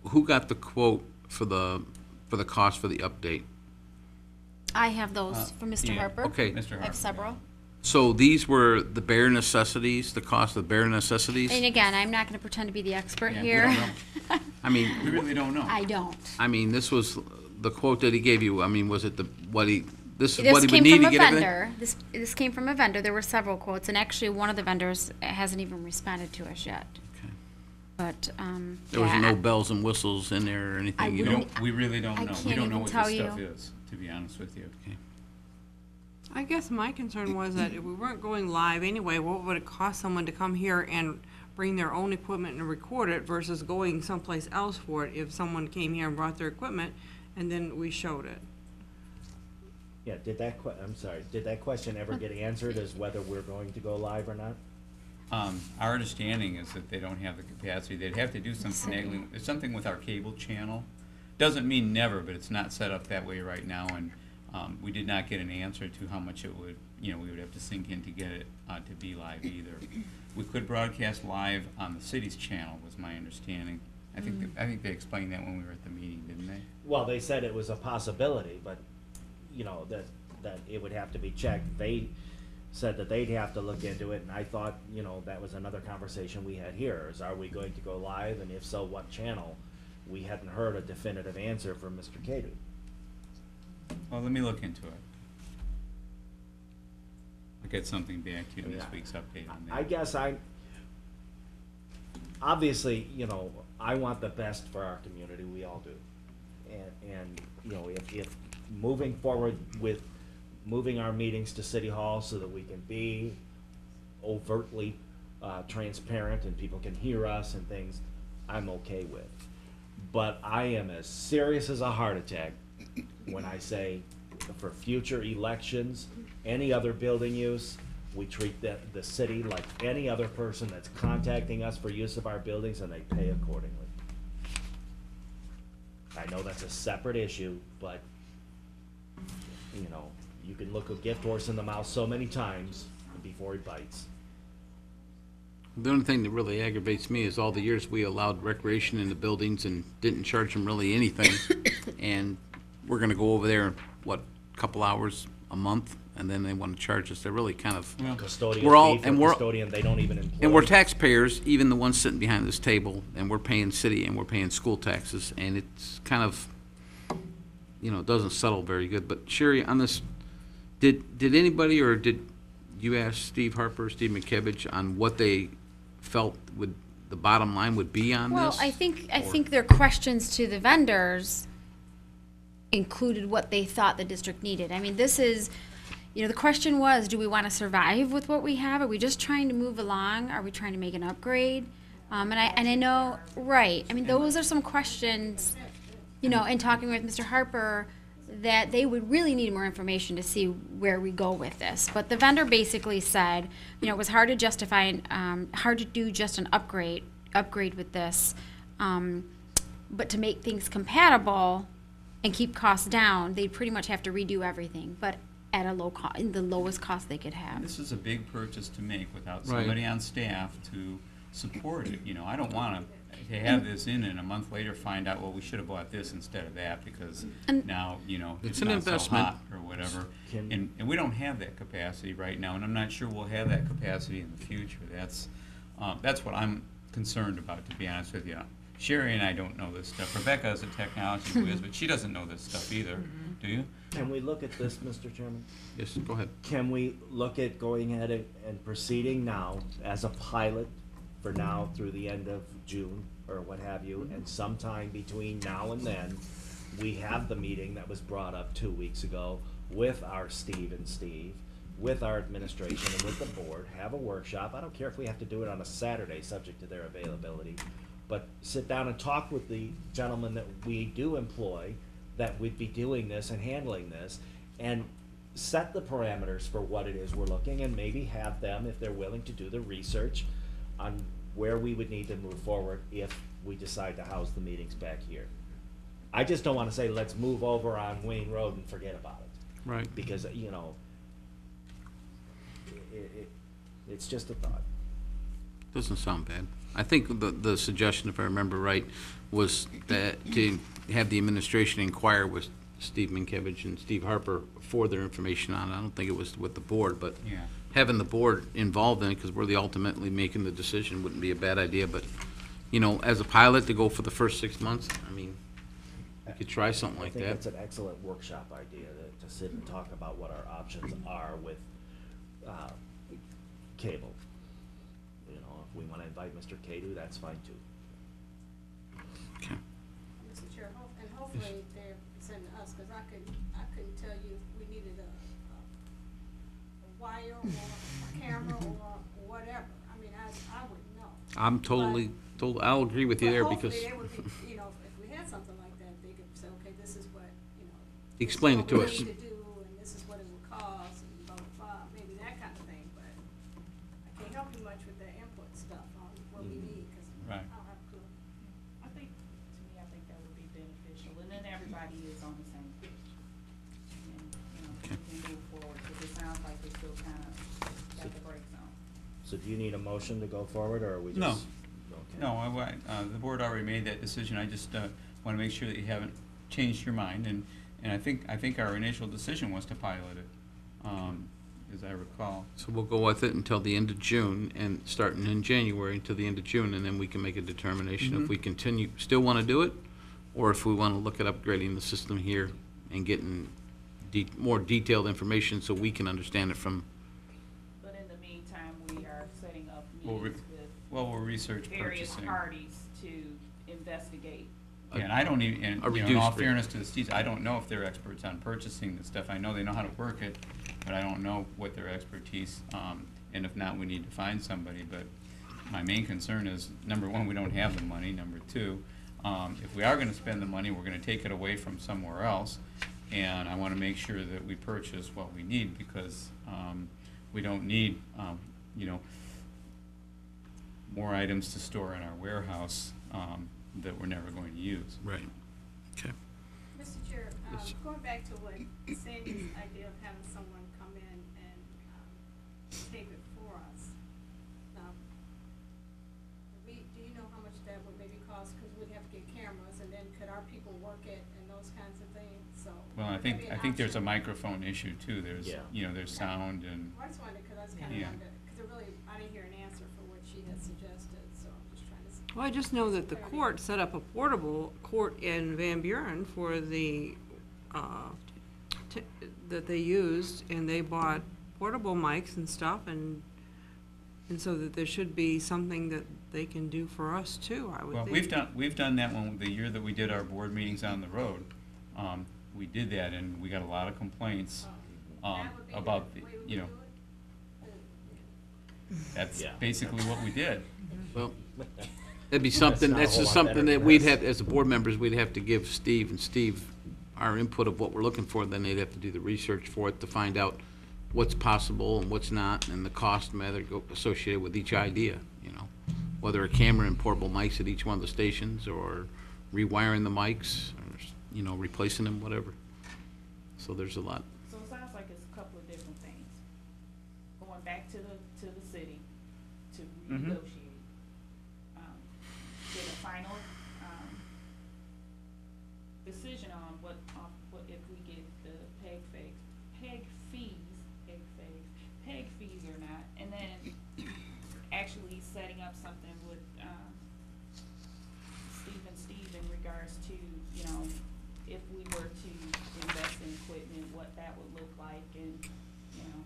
who got the quote for the cost for the update? I have those from Mr. yeah. Harper. Okay. Mr. Harper, I have several. So these were the bare necessities, the cost of the bare necessities? And again, I'm not going to pretend to be the expert Yeah, we here. don't I mean, We really don't know. I don't. this was the quote that he gave you. Was it this is This what he would came need from to a get everything? vendor. This came from a vendor. There were several quotes, and actually one of the vendors hasn't even responded to us yet. Okay. But There was yeah, no bells and whistles in there or anything? I you wouldn't- know? We really don't I know. We can't don't know even what tell this stuff you. is, to be honest with you. Okay. I guess my concern was that if we weren't going live anyway, what would it cost someone to come here and bring their own equipment and record it versus going someplace else for it if someone came here and brought their equipment and then we showed it? Yeah, did that question ever get answered, as whether we're going to go live or not? Our understanding is that they don't have the capacity. They'd have to do some finagling. There's something with our cable channel. Doesn't mean never, but it's not set up that way right now, and we did not get an answer to how much it would, we would have to sink in to get it to be live either. We could broadcast live on the city's channel, was my understanding. I think they explained that when we were at the meeting, didn't they? Well, they said it was a possibility, but, that it would have to be checked. They said that they'd have to look into it, and I thought, that was another conversation we had here, is are we going to go live, and if so, what channel? We hadn't heard a definitive answer from Mr. Cadu. Well, let me look into it. I'll get something back to you in this week's update on that. I guess obviously, I want the best for our community, we all do. And if moving forward with moving our meetings to City Hall so that we can be overtly transparent and people can hear us and things, I'm okay with. But I am as serious as a heart attack when I say for future elections, any other building use, we treat the city like any other person that's contacting us for use of our buildings, and they pay accordingly. I know that's a separate issue, but, you know, you can look a gift horse in the mouth so many times before he bites. The only thing that really aggravates me is all the years we allowed recreation in the buildings and didn't charge them really anything. And we're gonna go over there, what, a couple hours a month, and then they wanna charge us. They're really kind of, Custodial We're all- fee for and we're- custodian, they don't even employ. and we're taxpayers, even the ones sitting behind this table, and we're paying city and we're paying school taxes, and it's kind of, you know, it doesn't settle very good. But Sherry, on this, did anybody, or did you ask Steve Harper, Steve McKevitt, on what they felt would, the bottom line would be on this? Well, I think Or- their questions to the vendors included what they thought the district needed. I mean, this is, you know, the question was, do we want to survive with what we have? Are we just trying to move along? Are we trying to make an upgrade? And I know, right, I mean, those are some questions, you know, in talking with Mr. Harper, that they would really need more information to see where we go with this. But the vendor basically said, you know, it was hard to justify, hard to do just an upgrade with this. But to make things compatible and keep costs down, they'd pretty much have to redo everything, but at a low cost, in the lowest cost they could have. This is a big purchase to make without Right. somebody on staff to support it. You know, I don't want to have this in and a month later find out, well, we should have bought this instead of that because And- now, you know, It's it's an not investment. so hot or whatever. Can- And we don't have that capacity right now, and I'm not sure we'll have that capacity in the future. That's what I'm concerned about, to be honest with you. Sherry and I don't know this stuff. Rebecca is a technology whiz, but she doesn't know this stuff either. Do you? Can we look at this, Mr. Chairman? Yes, go ahead. Can we look at going ahead and proceeding now as a pilot for now through the end of June or what have you, and sometime between now and then, we have the meeting that was brought up 2 weeks ago with our Steve, with our administration and with the board, have a workshop. I don't care if we have to do it on a Saturday, subject to their availability, but sit down and talk with the gentlemen that we do employ, that would be doing this and handling this, and set the parameters for what it is we're looking, and maybe have them, if they're willing to do the research on where we would need to move forward if we decide to house the meetings back here. I just don't wanna say, let's move over on Wayne Road and forget about it, Right. because, you know, it's just a thought. Doesn't sound bad. I think the suggestion, if I remember right, was that to have the administration inquire with Steve Minkiewicz and Steve Harper for their information on it. I don't think it was with the board, but Yeah. having the board involved in it, because we're the ultimately making the decision, wouldn't be a bad idea. But, you know, as a pilot to go for the first 6 months, I mean, we could try something like I think that. it's an excellent workshop idea to sit and talk about what our options are with cable. You know, if we wanna invite Mr. Cadu, that's fine too. Okay. Mr. Chair, and hopefully they're sending us, because I couldn't tell you if we needed a wire or a camera or whatever. I mean, I wouldn't know. I'm I'll agree with you there, But because hopefully they would be, you know, if we had something like that, they could say, okay, this is what, you know. this is Explain what it to we us. need to do, and this is what it would cost, and blah, blah, blah, maybe that kind of thing, but I can't help you much with the input stuff on what we need, because I Right. don't have a clue. I think, to me, I think that would be beneficial, and then everybody is on the same page. And, you know, we can move forward, because it sounds like we're still kind of at the break zone. So do you need a motion to go forward, or are we just? No. Okay. No, the board already made that decision. I just want to make sure that you haven't changed your mind. And I think our initial decision was to pilot it, as I recall. So we'll go with it until the end of June, and starting in January until the end of June, and then we can make a determination if we still want to do it, or if we want to look at upgrading the system here and getting more detailed information so we can understand it from. But in the meantime, we are setting up We'll meetings with Well, we'll research various purchasing. parties to investigate. Yeah, and I don't even, and, A you know, in all reduced rate. fairness to the Steves, I don't know if they're experts on purchasing this stuff. I know they know how to work it, but I don't know what their expertise, and if not, we need to find somebody. But my main concern is, number one, we don't have the money. Number two, if we are gonna spend the money, we're gonna take it away from somewhere else. And I wanna make sure that we purchase what we need, because, we don't need, you know, more items to store in our warehouse, that we're never going to use. Right. Okay. Mr. Chair, Yes. going back to what Sandy's idea of having someone come in and tape it for us. Now, do you know how much that would maybe cost? Because we'd have to get cameras, and then could our people work it and those kinds of things? So. Well, I would that be think, an there's a option? microphone issue too. There's, Yeah. you know, there's sound and, I just wanted, because I was kind of Yeah. wondering, because it really, I didn't hear an answer for what she had suggested, so I'm just trying to. Well, I just know that the court set up a portable court in Van Buren for the, that they used, and they bought portable mics and stuff, and so that there should be something that they can do for us too, I would well, think. we've done that one the year that we did our board meetings on the road. We did that, and we got a lot of complaints, That would be about the, way we you know, would do it? that's Yeah. basically what we did. Well, that'd be something, not a that's whole just lot something better that than we'd this. have, as the board members, we'd have to give Steve, and Steve our input of what we're looking for, then they'd have to do the research for it to find out what's possible and what's not, and the cost matter associated with each idea, you know. Whether a camera and portable mics at each one of the stations, or rewiring the mics, or, you know, replacing them, whatever. So there's a lot. So it sounds like it's a couple of different things. Going back to the city to Mhm. renegotiate. Get a final, decision on what if we get the peg fees or not, and then actually setting up something with, Steve in regards to, you know, if we were to invest in equipment, what that would look like, and, you know.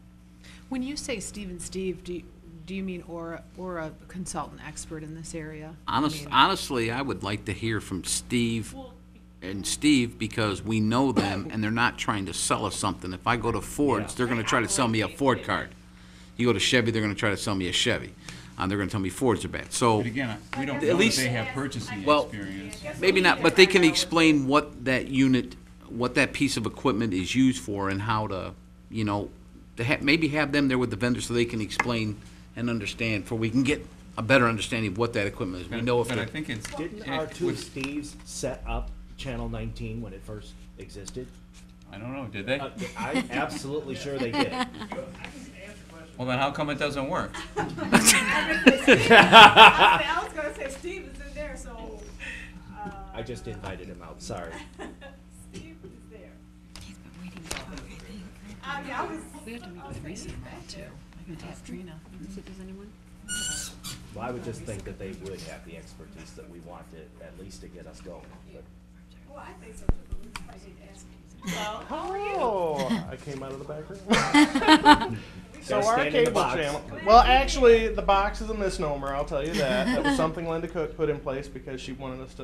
When you say Steve, do you mean or a consultant expert in this area? I mean, Honestly, I would like to hear from Steve Well, and Steve, because we know them, and they're not trying to sell us something. If I go to Ford's, Yeah. they're gonna try to sell me a Ford card. You go to Chevy, they're gonna try to sell me a Chevy. They're gonna tell me Fords are bad. So, But again, we don't At know if least- they have purchasing Well, experience. maybe not, but they can explain what that unit, what that piece of equipment is used for, and how to, you know, maybe have them there with the vendor so they can explain and understand, for we can get a better understanding of what that equipment is. We know if But I they're, think it's. Didn't it our two would- Steves set up Channel 19 when it first existed? I don't know, did they? I'm absolutely sure they did. Well, then how come it doesn't work? I was gonna say Steve is in there, so. I just invited him out, sorry. Steve is there. He's been waiting to talk, I think. I was. We have to meet with Lisa on that too. I can ask Trina. Does anyone? Well, I would just think that they would have the expertise that we want to, at least to get us going. But Well, I think so too, but we probably need to ask him. well, how are you? Oh, I came out of the back room. So Gotta our stand in the cable box. channel. Well, actually, the box is a misnomer. I'll tell you that. That was something Linda Cook put in place because she wanted us to.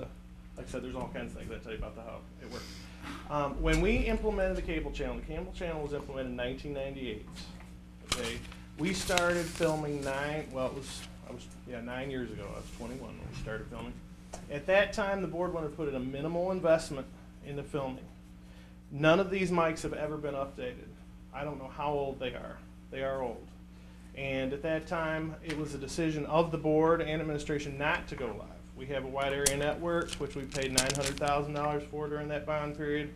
Like I said, there's all kinds of things I tell you about how it works. When we implemented the cable channel was implemented in 1998. Okay, we started filming 9 years ago. I was 21 when we started filming. At that time, the board wanted to put in a minimal investment into filming. None of these mics have ever been updated. I don't know how old they are. They are old. And at that time, it was a decision of the board and administration not to go live. We have a wide area network, which we paid $900,000 for during that bond period.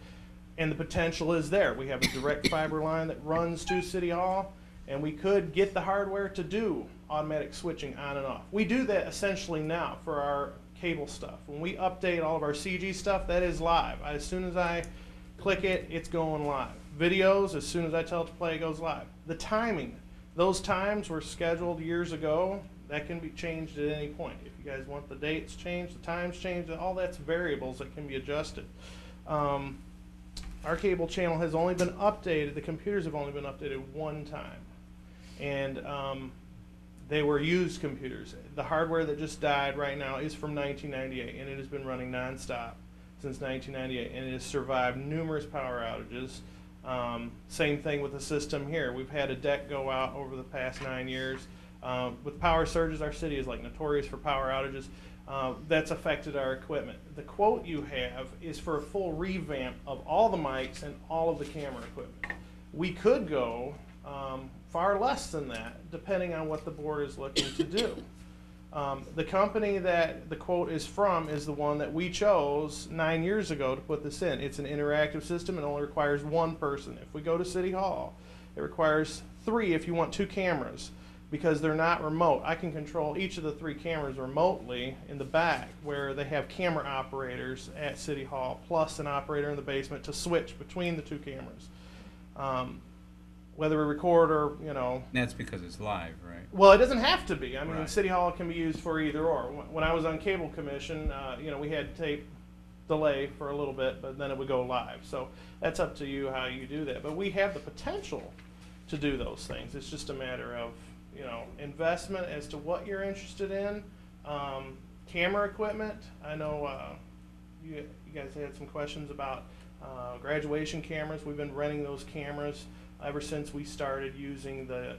And the potential is there. We have a direct fiber line that runs to City Hall, and we could get the hardware to do automatic switching on and off. We do that essentially now for our cable stuff. When we update all of our CG stuff, that is live. As soon as I click it, it's going live. Videos, as soon as I tell it to play, it goes live. The timing, those times were scheduled years ago. That can be changed at any point. If you guys want the dates changed, the times changed, all that's variables that can be adjusted. Our cable channel has only been updated, the computers have only been updated one time. And they were used computers. The hardware that just died right now is from 1998, and it has been running nonstop since 1998, and it has survived numerous power outages. Same thing with the system here. We've had a deck go out over the past 9 years. With power surges, our city is like notorious for power outages. That's affected our equipment. The quote you have is for a full revamp of all the mics and all of the camera equipment. We could go far less than that, depending on what the board is looking to do. The company that the quote is from is the one that we chose 9 years ago to put this in. It's an interactive system. It only requires one person. If we go to City Hall, it requires 3 if you want 2 cameras, because they're not remote. I can control each of the 3 cameras remotely in the back, where they have camera operators at City Hall, plus an operator in the basement to switch between the 2 cameras. Whether we record or, That's because it's live, right? well, it doesn't have to be. I mean, Right. City Hall can be used for either or. When I was on Cable Commission, we had tape delay for a little bit, but then it would go live. So that's up to you how you do that. But we have the potential to do those things. It's just a matter of, investment as to what you're interested in. Camera equipment. I know you guys had some questions about graduation cameras. We've been renting those cameras ever since we started using the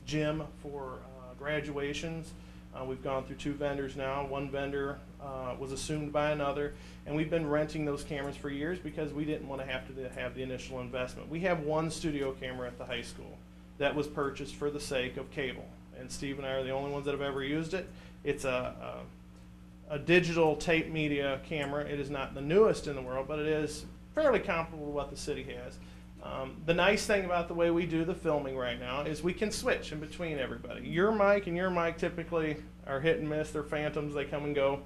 gym for graduations. We've gone through 2 vendors now. One vendor was assumed by another, and we've been renting those cameras for years because we didn't want to have the initial investment. We have 1 studio camera at the high school that was purchased for the sake of cable, and Steve and I are the only ones that have ever used it. It's a digital tape media camera. It is not the newest in the world, but it is fairly comparable to what the city has. The nice thing about the way we do the filming right now is we can switch in between everybody. Your mic and your mic typically are hit and miss. They're phantoms. They come and go.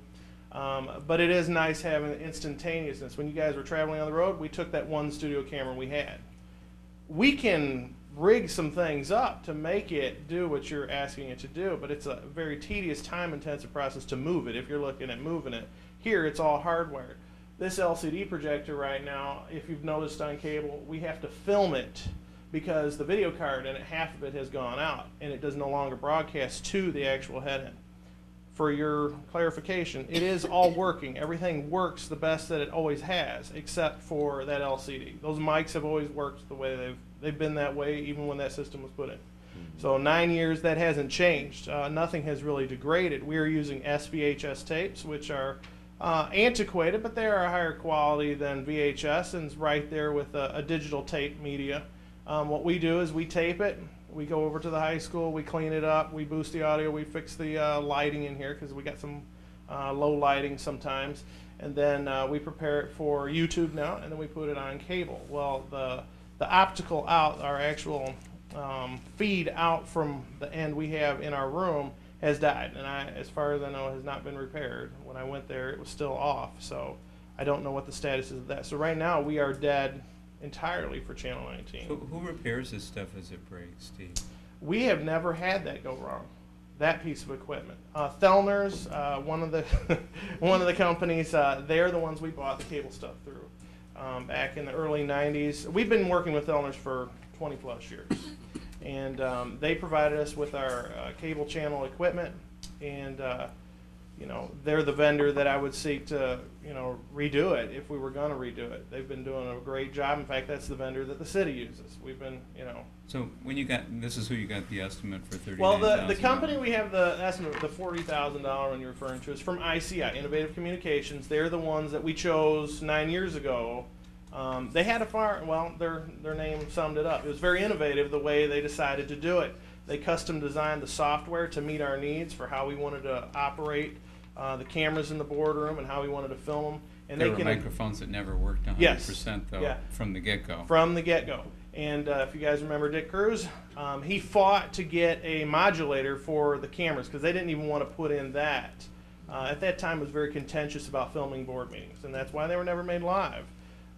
But it is nice having the instantaneousness. When you guys were traveling on the road, we took that 1 studio camera we had. We can rig some things up to make it do what you're asking it to do, but it's a very tedious, time-intensive process to move it if you're looking at moving it. Here, it's all hardwired. This LCD projector right now, if you've noticed on cable, we have to film it because the video card in it, half of it has gone out, and it does no longer broadcast to the actual head-end. For your clarification, it is all working. Everything works the best that it always has, except for that LCD. Those mics have always worked the way they've been that way, even when that system was put in. So 9 years, that hasn't changed. Nothing has really degraded. We are using SVHS tapes, which are antiquated, but they are a higher quality than VHS, and it's right there with a digital tape media. What we do is we tape it. We go over to the high school, we clean it up, we boost the audio, we fix the lighting in here because we got some low lighting sometimes, and then we prepare it for YouTube now, and then we put it on cable. Well, the optical out, our actual feed out from the end we have in our room has died, and as far as I know, has not been repaired. When I went there, it was still off, so I don't know what the status is of that. So right now, we are dead entirely for Channel 19. So who repairs this stuff as it breaks, Steve? We have never had that go wrong, that piece of equipment. Thelner's, one of the companies, they're the ones we bought the cable stuff through back in the early 90s. We've been working with Thelner's for 20 plus years, and they provided us with our cable channel equipment, and they're the vendor that I would seek to, redo it if we were going to redo it. They've been doing a great job. In fact, that's the vendor that the city uses. We've been, So when you got, this is who you got the estimate for $39,000? Well, the company we have the estimate, the $40,000 one you're referring to, is from ICI, Innovative Communications. They're the ones that we chose 9 years ago. They had their name summed it up. It was very innovative the way they decided to do it. They custom designed the software to meet our needs for how we wanted to operate the cameras in the boardroom and how we wanted to film them. And there were microphones that never worked 100% Yes. though, Yeah. from the get-go. From the get-go. And if you guys remember Dick Cruz, he fought to get a modulator for the cameras because they didn't even want to put in that. At that time, it was very contentious about filming board meetings, and that's why they were never made live.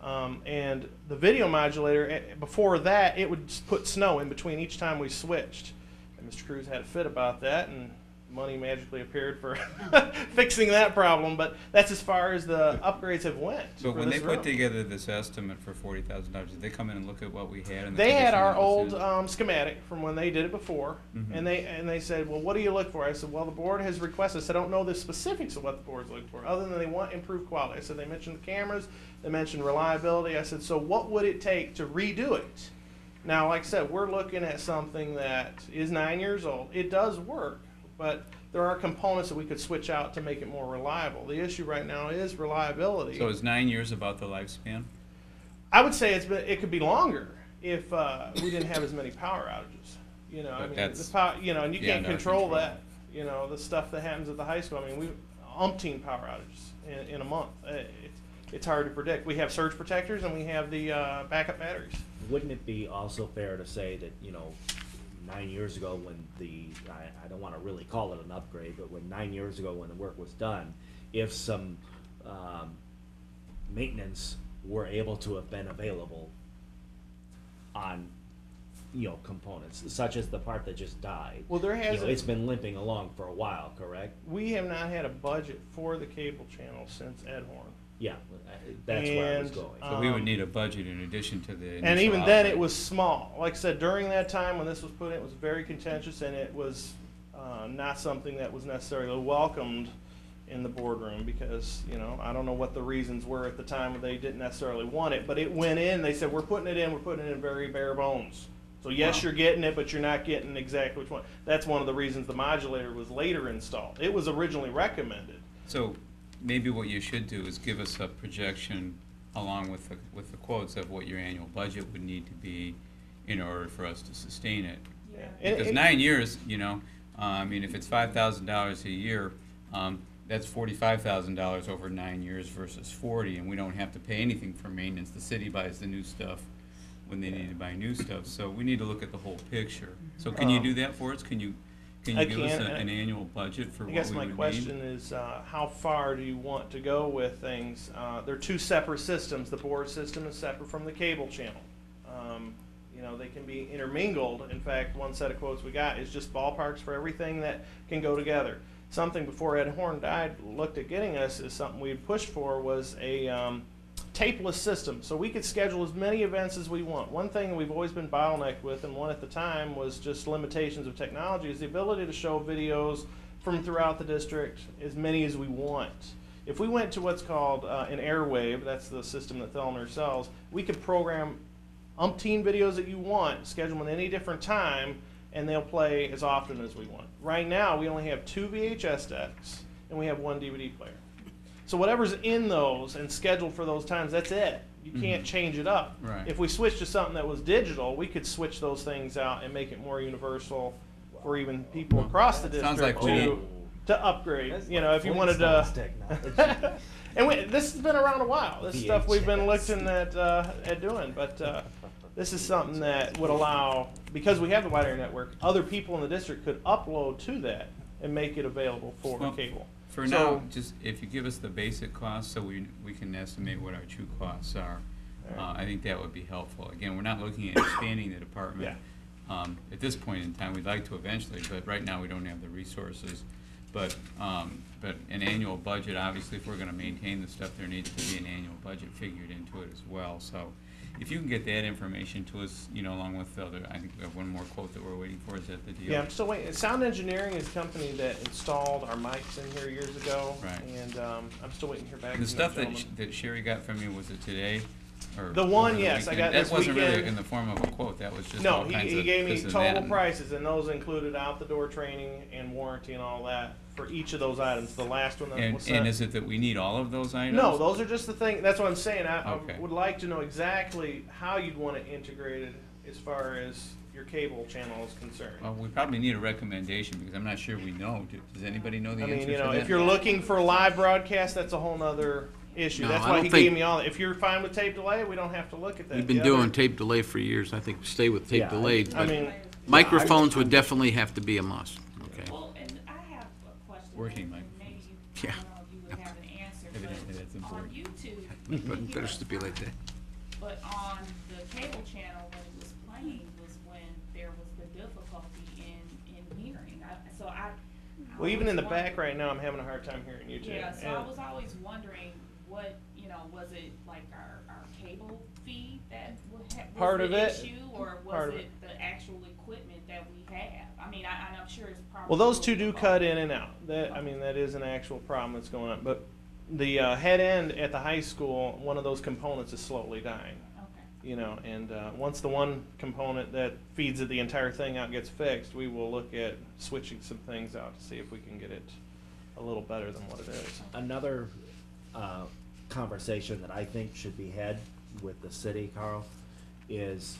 And the video modulator, before that, it would put snow in between each time we switched. And Mr. Cruz had a fit about that, and money magically appeared for fixing that problem, but that's as far as the upgrades have went. But for when they this put room. together this estimate for $40,000, did they come in and look at what we had? And They had our old schematic from when they did it before, Mhm. and they said, well, what do you look for? I said, well, the board has requested. I said, I don't know the specifics of what the board's looking for, other than they want improved quality. I said, they mentioned the cameras, they mentioned reliability. I said, so what would it take to redo it? Now, like I said, we're looking at something that is 9 years old. It does work, but there are components that we could switch out to make it more reliable. The issue right now is reliability. So is 9 years about the lifespan? I would say it could be longer if we didn't have as many power outages. You know, I But mean, that's the power, you know, and you can't beyond our control control. that. You know, the stuff that happens at the high school. I mean, we umpteen power outages in a month. It's hard to predict. We have surge protectors and we have the backup batteries. Wouldn't it be also fair to say that, you know, 9 years ago when I don't want to really call it an upgrade, but when 9 years ago when the work was done, if some maintenance were able to have been available on, you know, components, such as the part that just died. Well, there You has know, it's been limping along for a while, correct? we have not had a budget for the cable channel since Ed Horn. Yeah, that's where I was And, going. So we would need a budget in addition to the And initial even then, outlay. it was small. Like I said, during that time when this was put in, it was very contentious, and it was not something that was necessarily welcomed in the boardroom because, you know, I don't know what the reasons were at the time when they didn't necessarily want it, but it went in. They said, we're putting it in very bare bones. So yes, Wow. you're getting it, but you're not getting exactly which one. That's one of the reasons the modulator was later installed. It was originally recommended. So maybe what you should do is give us a projection along with the quotes of what your annual budget would need to be in order for us to sustain it. Yeah. And Because 9 years, you know, I mean, if it's $5,000 a year, that's $45,000 over 9 years versus 40, and we don't have to pay anything for maintenance. The city buys the new stuff when they need to buy new stuff. So we need to look at the whole picture. So can you do that for us? Can you I give us can, an annual budget for I what guess we my would question need? is, how far do you want to go with things? They're two separate systems. The board system is separate from the cable channel. You know, they can be intermingled. In fact, one set of quotes we got is just ballparks for everything that can go together. Something before Ed Horn died looked at getting us is something we had pushed for was a tapeless system, so we could schedule as many events as we want. One thing we've always been bottlenecked with, and one at the time was just limitations of technology, is the ability to show videos from throughout the district as many as we want. If we went to what's called an airwave, that's the system that Thelner sells, we could program umpteen videos that you want, schedule them at any different time, and they'll play as often as we want. Right now, we only have 2 VHS decks, and we have 1 DVD player. So whatever's in those and scheduled for those times, that's it. You can't change it up. Right. If we switched to something that was digital, we could switch those things out and make it more universal for even people across the Sounds district like we need- to upgrade. That's You know, like if you wanted Flintstones to. technology. And this has been around a while. This is stuff we've been VHS. looking at doing, but this is something that would allow, because we have the wide area network, other people in the district could upload to that and make it available for Well, cable. For So- now, just if you give us the basic costs so we can estimate what our true costs are, I think that would be helpful. Again, we're not looking at expanding the department. At this point in time, we'd like to eventually, but right now we don't have the resources. But an annual budget, obviously, if we're gonna maintain the stuff, there needs to be an annual budget figured into it as well. So if you can get that information to us, you know, along with the other, I think we have one more quote that we're waiting for. Is that the deal? Yeah, I'm still waiting. Sound Engineering is a company that installed our mics in here years ago. Right. And I'm still waiting to hear back The from stuff that that gentleman. that Sherry got from you, was it today? Or The one, over yes, I weekend? got this That wasn't really weekend. in the form of a quote, that was just No, all kinds he of gave me this and that total and- prices, and those included out-the-door training and warranty and all that for each of those items. The last one that was And sent. is it that we need all of those items? No, those are just the thing. That's what I'm saying. I Okay. would like to know exactly how you'd want it integrated as far as your cable channel is concerned. Well, we probably need a recommendation, because I'm not sure we know. Does anybody know the I answer mean, to you know, that? if you're looking for live broadcast, that's a whole nother issue. No, That's I why don't he think- gave me all. If you're fine with tape delay, we don't have to look at that. We've been The other- doing tape delay for years. I think stay with tape Yeah, delayed, I but mean, microphones would definitely have to be a must, okay? Well, and I have a question. Working and mic. Maybe you, Yeah. I don't know if you would have an answer, Evidently that's but on important. YouTube, Better stipulate that. but on the cable channel, when it was playing, was when there was the difficulty in hearing. So Well, even in the back right now, I'm having a hard time hearing you too. Yeah, so And- I was always wondering what, was it like our cable fee that was Part of the it. issue, or Part was of it the actual equipment that we have? I mean, I'm sure it's probably. Well, those a two little do bit cut both. in and out. That is an actual problem that's going on. But the head end at the high school, one of those components is slowly dying. Okay. And once the one component that feeds it the entire thing out gets fixed, we will look at switching some things out to see if we can get it a little better than what it is. Another conversation that I think should be had with the city, Carl, is,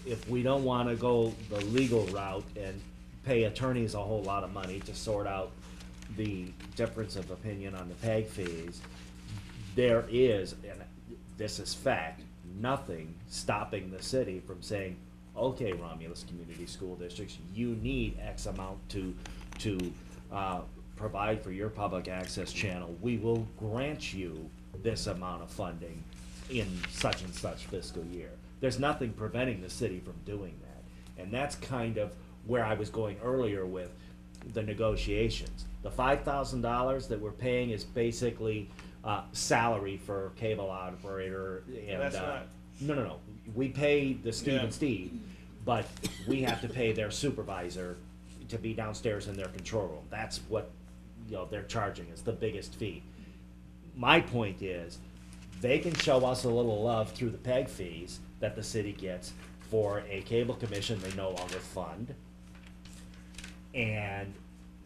if we don't want to go the legal route and pay attorneys a whole lot of money to sort out the difference of opinion on the PEG fees, there is, and this is fact, nothing stopping the city from saying, okay, Romulus Community School Districts, you need X amount to provide for your public access channel. We will grant you this amount of funding in such and such fiscal year. There's nothing preventing the city from doing that. And that's kind of where I was going earlier with the negotiations. The $5,000 that we're paying is basically salary for cable operator and That's not. no. We pay the Steve Yeah. and Steve, but we have to pay their supervisor to be downstairs in their control room. That's what they're charging us, the biggest fee. My point is, they can show us a little love through the PEG fees that the city gets for a cable commission they no longer fund. And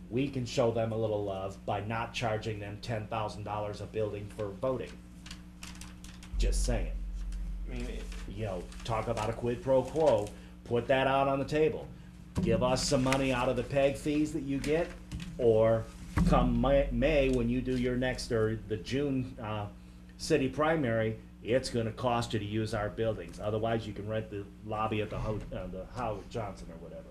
we can show them a little love by not charging them $10,000 a building for voting. Just saying. I mean, Talk about a quid pro quo, put that out on the table. Give us some money out of the PEG fees that you get, or come May when you do your next, or the June city primary, it's gonna cost you to use our buildings. Otherwise, you can rent the lobby at the Howard Johnson or whatever.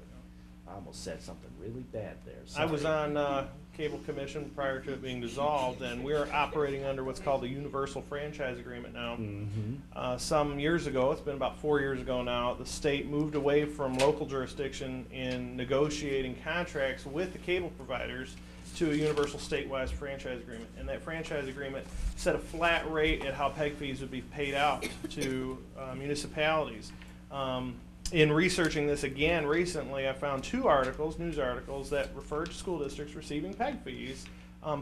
I almost said something really bad there. I was Sorry. on Cable Commission prior to it being dissolved, and we're operating under what's called the Universal Franchise Agreement now. Some years ago, it's been about 4 years ago now, the state moved away from local jurisdiction in negotiating contracts with the cable providers to a universal statewide franchise agreement. And that franchise agreement set a flat rate at how PEG fees would be paid out to municipalities. In researching this again recently, I found 2 news articles that referred to school districts receiving PEG fees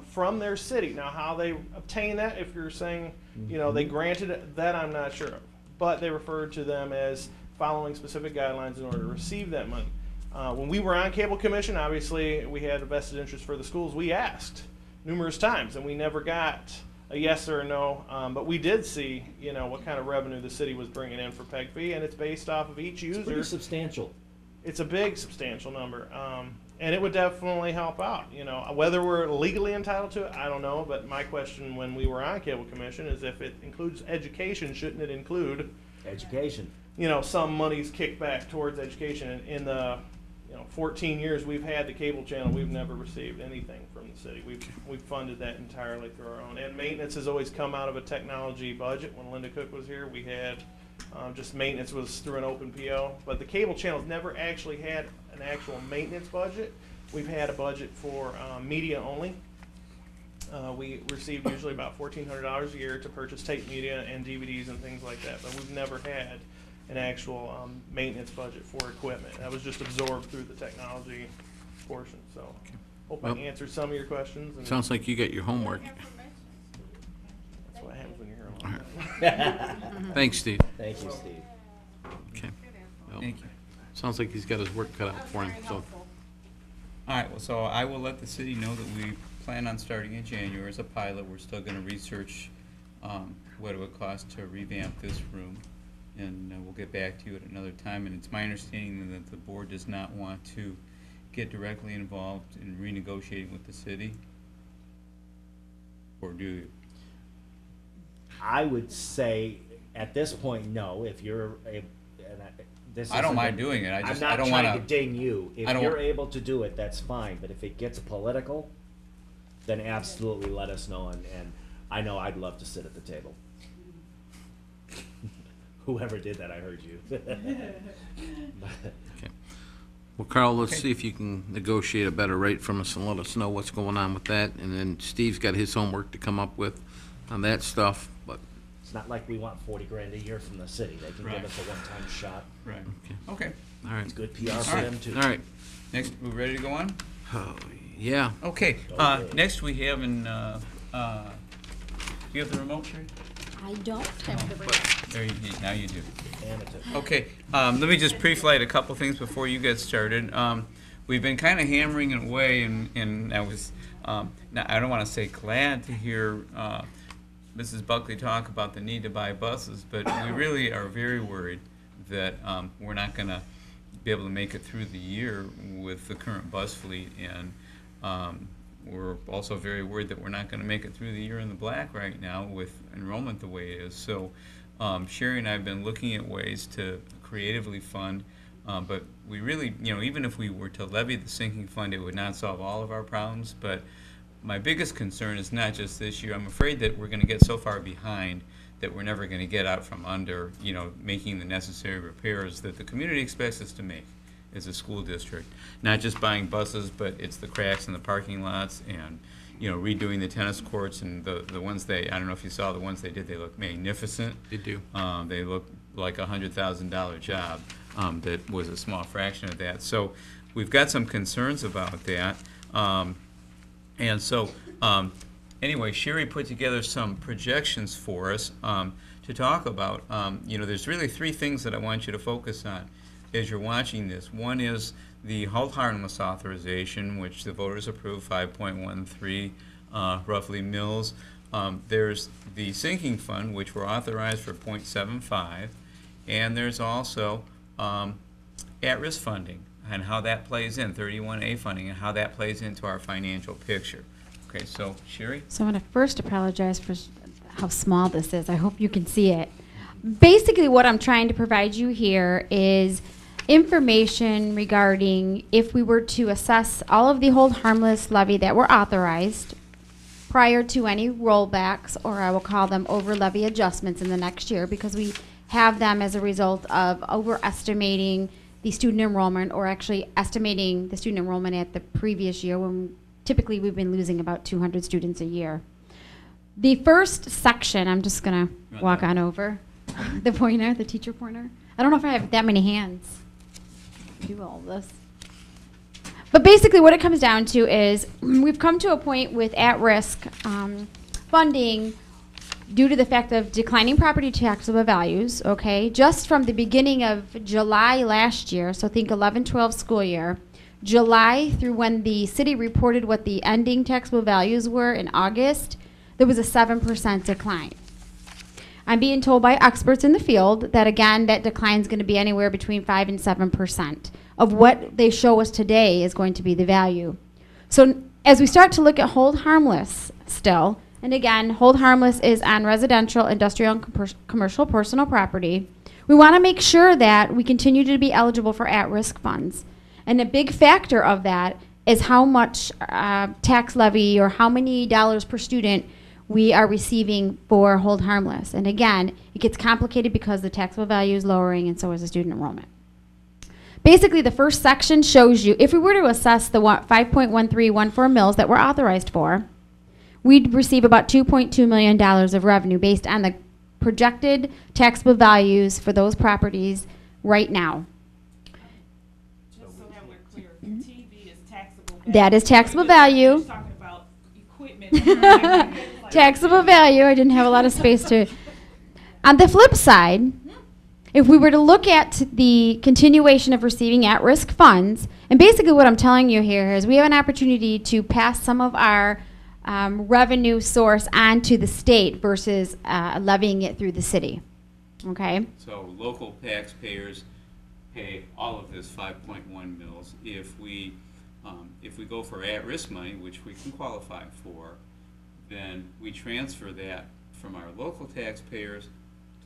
from their city. Now, how they obtain that, if you're saying, they granted it, that I'm not sure of. But they referred to them as following specific guidelines in order to receive that money. When we were on Cable Commission, obviously, we had a vested interest for the schools. We asked numerous times, and we never got a yes or a no, but we did see, what kind of revenue the city was bringing in for PEG fee, and it's based off of each user. It's pretty substantial. It's a big, substantial number, and it would definitely help out. Whether we're legally entitled to it, I don't know. But my question when we were on Cable Commission is, if it includes education, shouldn't it include Education. some monies kicked back towards education? In the 14 years we've had the cable channel, we've never received anything from the city. We've funded that entirely through our own. And maintenance has always come out of a technology budget. When Linda Cook was here, we had just maintenance was through an open PO. But the cable channel's never actually had an actual maintenance budget. We've had a budget for media only. We received usually about $1,400 a year to purchase tape media and DVDs and things like that. But we've never had an actual maintenance budget for equipment. That was just absorbed through the technology portion. So hope Well, I answered some of your questions. And Sounds like you got your homework. that's what happens when you're here a long time. Thanks, Steve. Thank you, Steve. Okay. Well, Thank you. Sounds like he's got his work cut out for him, so. All right, well, so I will let the city know that we plan on starting in January as a pilot. We're still gonna research what it would cost to revamp this room, and we'll get back to you at another time. And it's my understanding that the board does not want to get directly involved in renegotiating with the city, or do you? I would say at this point, no. If you're I don't mind doing it. I I'm not don't trying wanna. to ding you. If I don't- you're able to do it, that's fine. But if it gets political, then absolutely let us know. And I know I'd love to sit at the table. Whoever did that, I heard you. Okay. Well, Carl, let's Okay. see if you can negotiate a better rate from us and let us know what's going on with that. And then Steve's got his homework to come up with on that stuff, but, It's not like we want 40 grand a year from the city. They can Right. give us a one-time shot. Right. Okay. all right. It's good PR for All them too. All right. Next, we ready to go on? Oh, yeah. Okay. Okay. Next we have do you have the remote, Sherry? I don't have the There now you do. Amateur. Okay, let me just pre-flight a couple things before you get started. We've been kind of hammering it away, and I was, now I don't want to say glad to hear Mrs. Buckley talk about the need to buy buses, but we really are very worried that we're not going to be able to make it through the year with the current bus fleet, and we're also very worried that we're not going to make it through the year in the black right now with enrollment the way it is. So Sherry and I have been looking at ways to creatively fund, but we really, even if we were to levy the sinking fund, it would not solve all of our problems. But my biggest concern is not just this year. I'm afraid that we're going to get so far behind that we're never going to get out from under, making the necessary repairs that the community expects us to make as a school district. Not just buying buses, but it's the cracks in the parking lots and, redoing the tennis courts and the ones I don't know if you saw the ones they did, they look magnificent. They do. They look like a $100,000 job that was a small fraction of that. So we've got some concerns about that. And so, anyway, Sherry put together some projections for us to talk about. There's really three things that I want you to focus on as you're watching this. One is the hold harmless authorization, which the voters approved, 5.13 roughly mils. There's the sinking fund, which were authorized for 0.75, and there's also at-risk funding and how that plays in, 31A funding, and how that plays into our financial picture. Okay, so Sherry? So I'm going to first apologize for how small this is. I hope you can see it. Basically, what I'm trying to provide you here is information regarding if we were to assess all of the hold harmless levy that were authorized prior to any rollbacks, or I will call them over levy adjustments in the next year, because we have them as a result of overestimating the student enrollment, or actually estimating the student enrollment at the previous year, when typically we've been losing about 200 students a year. The first section, I'm just going to walk on over. The pointer, the teacher pointer. I don't know if I have that many hands to do all of this. But basically what it comes down to is we've come to a point with at-risk funding due to the fact of declining property taxable values, okay? Just from the beginning of July last year, so think 11-12 school year, July through when the city reported what the ending taxable values were in August, there was a 7% decline. I'm being told by experts in the field that, again, that decline is going to be anywhere between 5 and 7% of what they show us today is going to be the value. So as we start to look at hold harmless still, and again, hold harmless is on residential, industrial, and commercial personal property, we want to make sure that we continue to be eligible for at-risk funds. And a big factor of that is how much tax levy or how many dollars per student we are receiving for hold harmless. And again, it gets complicated because the taxable value is lowering and so is the student enrollment. Basically, the first section shows you, if we were to assess the 5.1314 mils that we're authorized for, we'd receive about $2.2 million of revenue based on the projected taxable values for those properties right now. Just so that we're clear, TV is taxable value. That is taxable We're value. just talking about equipment. Taxable value. I didn't have a lot of space to. On the flip side, if we were to look at the continuation of receiving at-risk funds, and basically what I'm telling you here is we have an opportunity to pass some of our revenue source onto the state versus levying it through the city. Okay? So local taxpayers pay all of this 5.1 mils. If we go for at-risk money, which we can qualify for, then we transfer that from our local taxpayers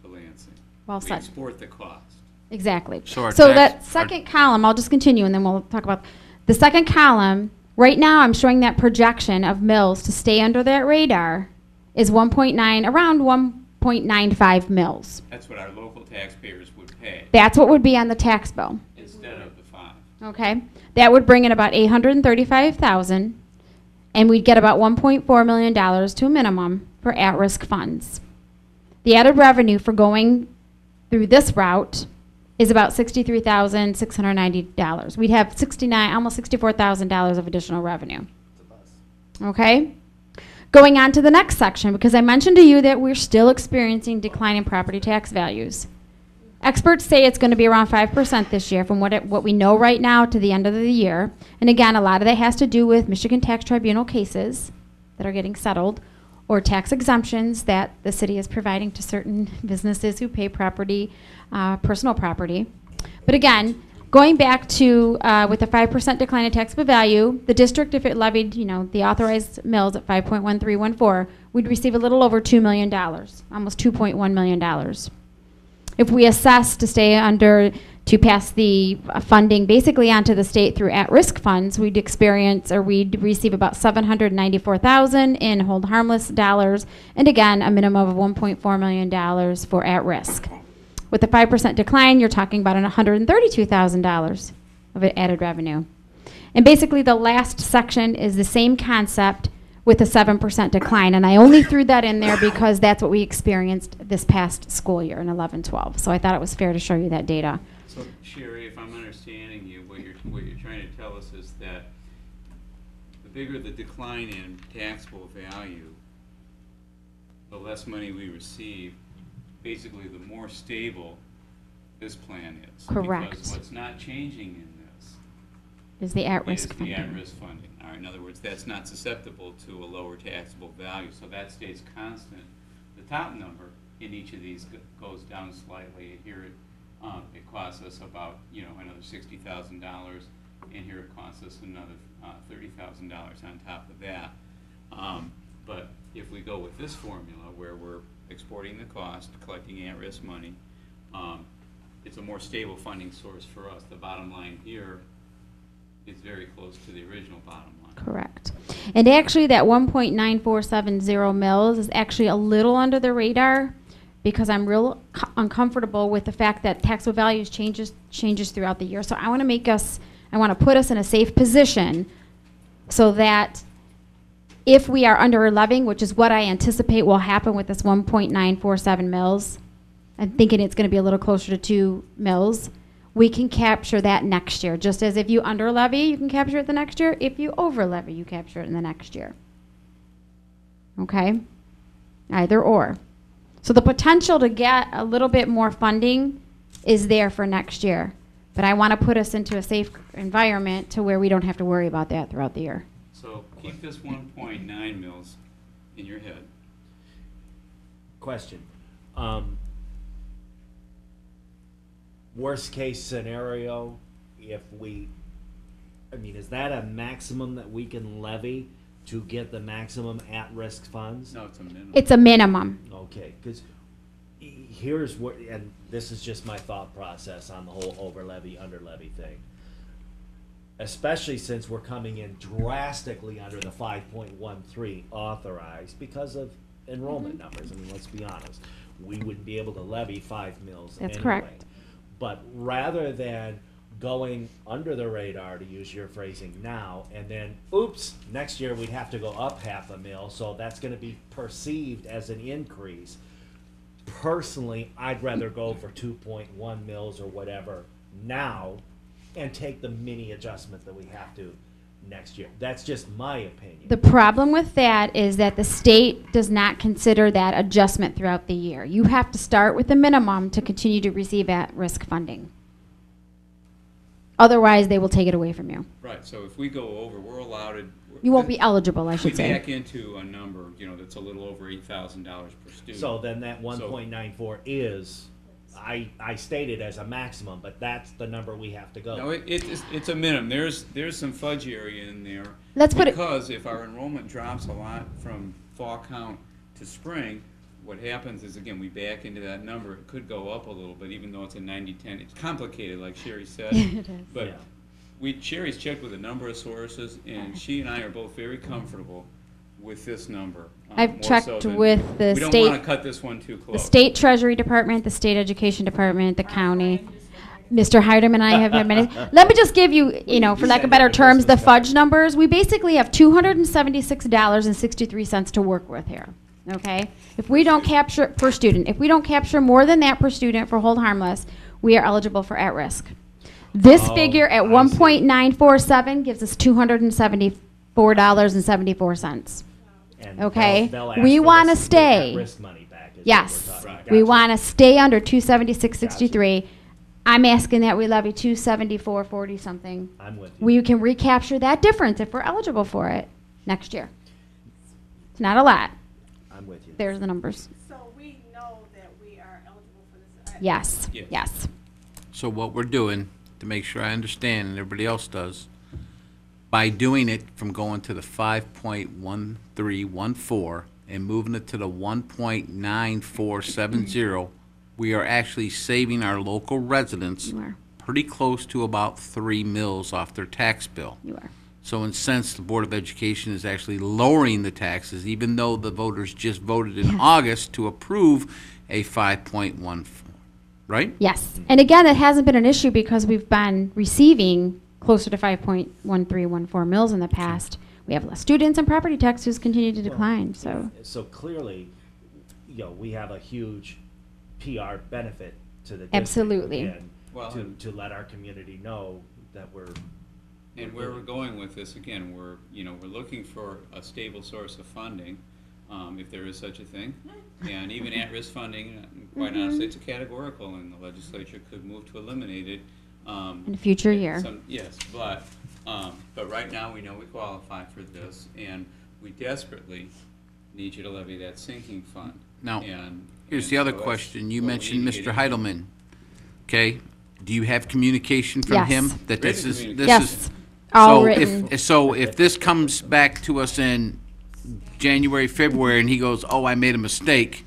to Lansing. Well We said. export the cost. Exactly. So our So tax- that second column, I'll just continue and then we'll talk about the second column. Right now, I'm showing that projection of mills to stay under that radar is 1.9, around 1.95 mils. That's what our local taxpayers would pay That's what would be on the tax bill. instead of the 5. Okay, that would bring in about 835,000, and we'd get about $1.4 million to a minimum for at-risk funds. The added revenue for going through this route is about $63,690. We'd have almost $64,000 of additional revenue. Okay? Going on to the next section, because I mentioned to you that we're still experiencing declining property tax values. Experts say it's going to be around 5% this year from what we know right now to the end of the year. And again, a lot of that has to do with Michigan Tax Tribunal cases that are getting settled, or tax exemptions that the city is providing to certain businesses who pay property, personal property. But again, going back to with a 5% decline in taxable value, the district, if it levied, the authorized mills at 5.1314, we'd receive a little over $2 million, almost $2.1 million. If we assess to stay under, to pass the funding basically onto the state through at-risk funds, we'd receive about $794,000 in hold harmless dollars, and again, a minimum of $1.4 million for at-risk. With a 5% decline, you're talking about $132,000 of added revenue. And basically the last section is the same concept with a 7% decline. And I only threw that in there because that's what we experienced this past school year in 11-12. So I thought it was fair to show you that data. So Sherry, if I'm understanding you, what you're trying to tell us is that the bigger the decline in taxable value, the less money we receive, basically the more stable this plan is. Correct. Because what's not changing in this Is the at-risk is the funding. at-risk funding. All right, in other words, that's not susceptible to a lower taxable value, so that stays constant. The top number in each of these goes down slightly. Here it costs us about another $60,000, and here it costs us another $30,000 on top of that. But if we go with this formula where we're exporting the cost, collecting at-risk money, it's a more stable funding source for us. The bottom line here is very close to the original bottom line. Correct. And actually that 1.9470 mils is actually a little under the radar because I'm real uncomfortable with the fact that taxable values changes throughout the year. So I want to put us in a safe position so that if we are under levying, which is what I anticipate will happen with this 1.947 mils, I'm thinking it's going to be a little closer to 2 mils, we can capture that next year. Just as if you under levy, you can capture it the next year. If you over levy, you capture it in the next year. Okay? Either or. So the potential to get a little bit more funding is there for next year. But I want to put us into a safe environment to where we don't have to worry about that throughout the year. So keep this 1.9 mils in your head. Question. Worst case scenario, is that a maximum that we can levy to get the maximum at-risk funds? No, it's a minimum. It's a minimum. Okay, because here's what, and this is just my thought process on the whole over levy, under levy thing. Especially since we're coming in drastically under the 5.13 authorized because of enrollment numbers. Let's be honest. We wouldn't be able to levy 5 mils That's anyway. correct. But rather than going under the radar, to use your phrasing now, and then, oops, next year we'd have to go up 0.5 mil, so that's going to be perceived as an increase. Personally, I'd rather go for 2.1 mils or whatever now and take the mini adjustment that we have to next year. That's just my opinion. The problem with that is that the state does not consider that adjustment throughout the year. You have to start with the minimum to continue to receive at-risk funding. Otherwise, they will take it away from you. Right, so if we go over, we're allowed. You won't be eligible, I should We say. back into a number, that's a little over $8,000 per student. So then that 1.94 is, I stated as a maximum, but that's the number we have to go. No, it's a minimum. There's some fudge area in there. Let's put it- Because if our enrollment drops a lot from fall count to spring, what happens is, again, we back into that number. It could go up a little bit, even though it's a 90-10. It's complicated, like Sherry said. It is. But Yeah. Sherry's checked with a number of sources, and she and I are both very comfortable with this number. I've more checked so than- with the We don't state- want to cut this one too close. The state treasury department, the state education department, the county. Mr. Heiderman and I have had many. Let me just give you, you know, for lack of better terms, the fudge numbers. We basically have $276.63 to work with here. Okay? If we don't capture per student, if we don't capture more than that per student for hold harmless, we are eligible for at risk. This figure at I see. 1.947 gives us $274.74. And Okay. they'll ask We for wanna this stay. at-risk money back is what Yes, we're talking about. we Gotcha. want to stay under 276.63. I'm asking that we levy 274.40 something. I'm with you. We can recapture that difference if we're eligible for it next year. It's not a lot. I'm with you. There's the numbers. So we know that we are eligible for this. Yes, Yes. yes. So what we're doing, to make sure I understand and everybody else does, by doing it from going to the 5.1314 and moving it to the 1.9470, we are actually saving our local residents You are. pretty close to about 3 mils off their tax bill. You are. So in a sense, the Board of Education is actually lowering the taxes, even though the voters just voted in August to approve a 5.14, right? Yes. And again, it hasn't been an issue because we've been receiving closer to 5.1314 mils in the past. We have less students and property taxes continue to decline, so. So clearly, you know, we have a huge PR benefit to the district. Absolutely. Again, Well, to let our community know that we're. And where we're going with this, again, we're looking for a stable source of funding, if there is such a thing. And even at-risk funding, quite honestly, it's a categorical, and the legislature could move to eliminate it. In a future year. Yes, but right now, we know we qualify for this, and we desperately need you to levy that sinking fund. Now, And- here's and the other so that's question. You what we mentioned need to Mr. get into. Heidelman, okay? Do you have communication from Yes. him? That this Written is, communication. this Yes. is, All so written. if this comes back to us in January, February, and he goes, oh, I made a mistake,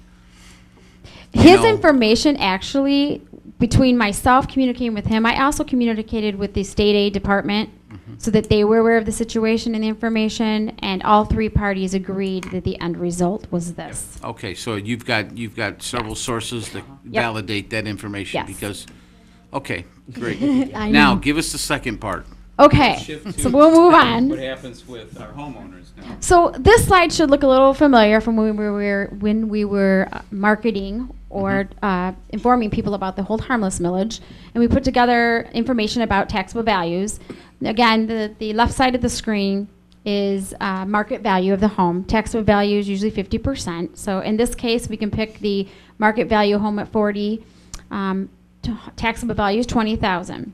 His know- information actually, between myself communicating with him, I also communicated with the state aid department so that they were aware of the situation and the information, and all three parties agreed that the end result was this. okay, so you've got several sources that validate that information Yes. because, okay, great. I Now, know. give us the second part. Okay, Shift so to we'll move on. What happens with our homeowners now? So this slide should look a little familiar from when we were marketing or informing people about the hold harmless millage, and we put together information about taxable values. Again, the left side of the screen is market value of the home. Taxable value is usually 50%. So in this case, we can pick the market value home at 40. Taxable value is 20,000.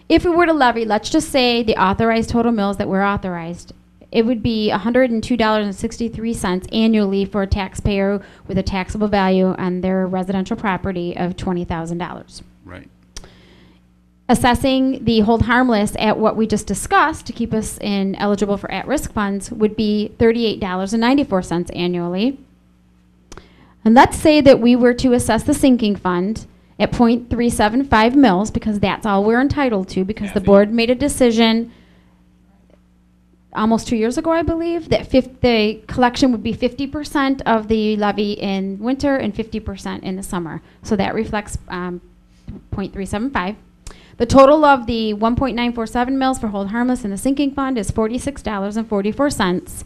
If we were to levy, let's just say the authorized total mills that were authorized, it would be $102.63 annually for a taxpayer with a taxable value on their residential property of $20,000. Right. Assessing the hold harmless at what we just discussed to keep us eligible for at-risk funds would be $38.94 annually. And let's say that we were to assess the sinking fund at 0.375 mils, because that's all we're entitled to, because the board made a decision almost 2 years ago, I believe, that the collection would be 50% of the levy in winter and 50% in the summer. So that reflects 0.375. The total of the 1.947 mils for hold harmless in the sinking fund is $46.44.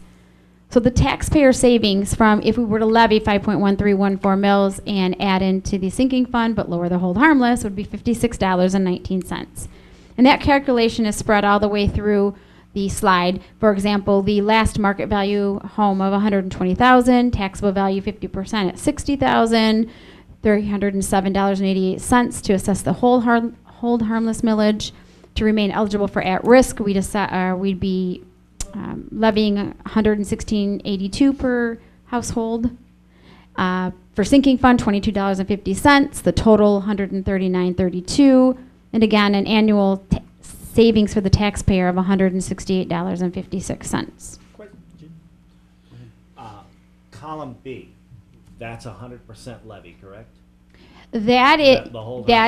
So the taxpayer savings from if we were to levy 5.1314 mils and add into the sinking fund but lower the hold harmless would be $56.19. And that calculation is spread all the way through the slide. For example, the last market value home of $120,000, taxable value 50% at $60,000, $307.88 to assess the hold harmless millage. To remain eligible for at risk, we'd be levying $116.82 per household. For sinking fund, $22.50. The total $139.32, and again, an annual savings for the taxpayer of $168.56. Column B, that's 100% levy, correct? That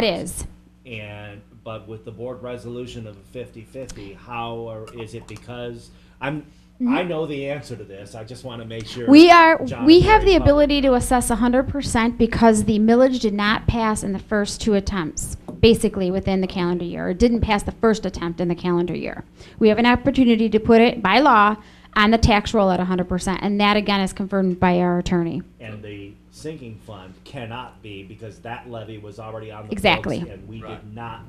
is. And but with the board resolution of 50-50, is it because I know the answer to this. I just want to make sure. We John have and the Mary ability to assess 100% because the millage did not pass in the first two attempts. basically within the calendar year. It didn't pass the first attempt in the calendar year. We have an opportunity to put it by law on the tax roll at 100%, and that again is confirmed by our attorney. And the sinking fund cannot be, because that levy was already on the Exactly. books, and we Right. did not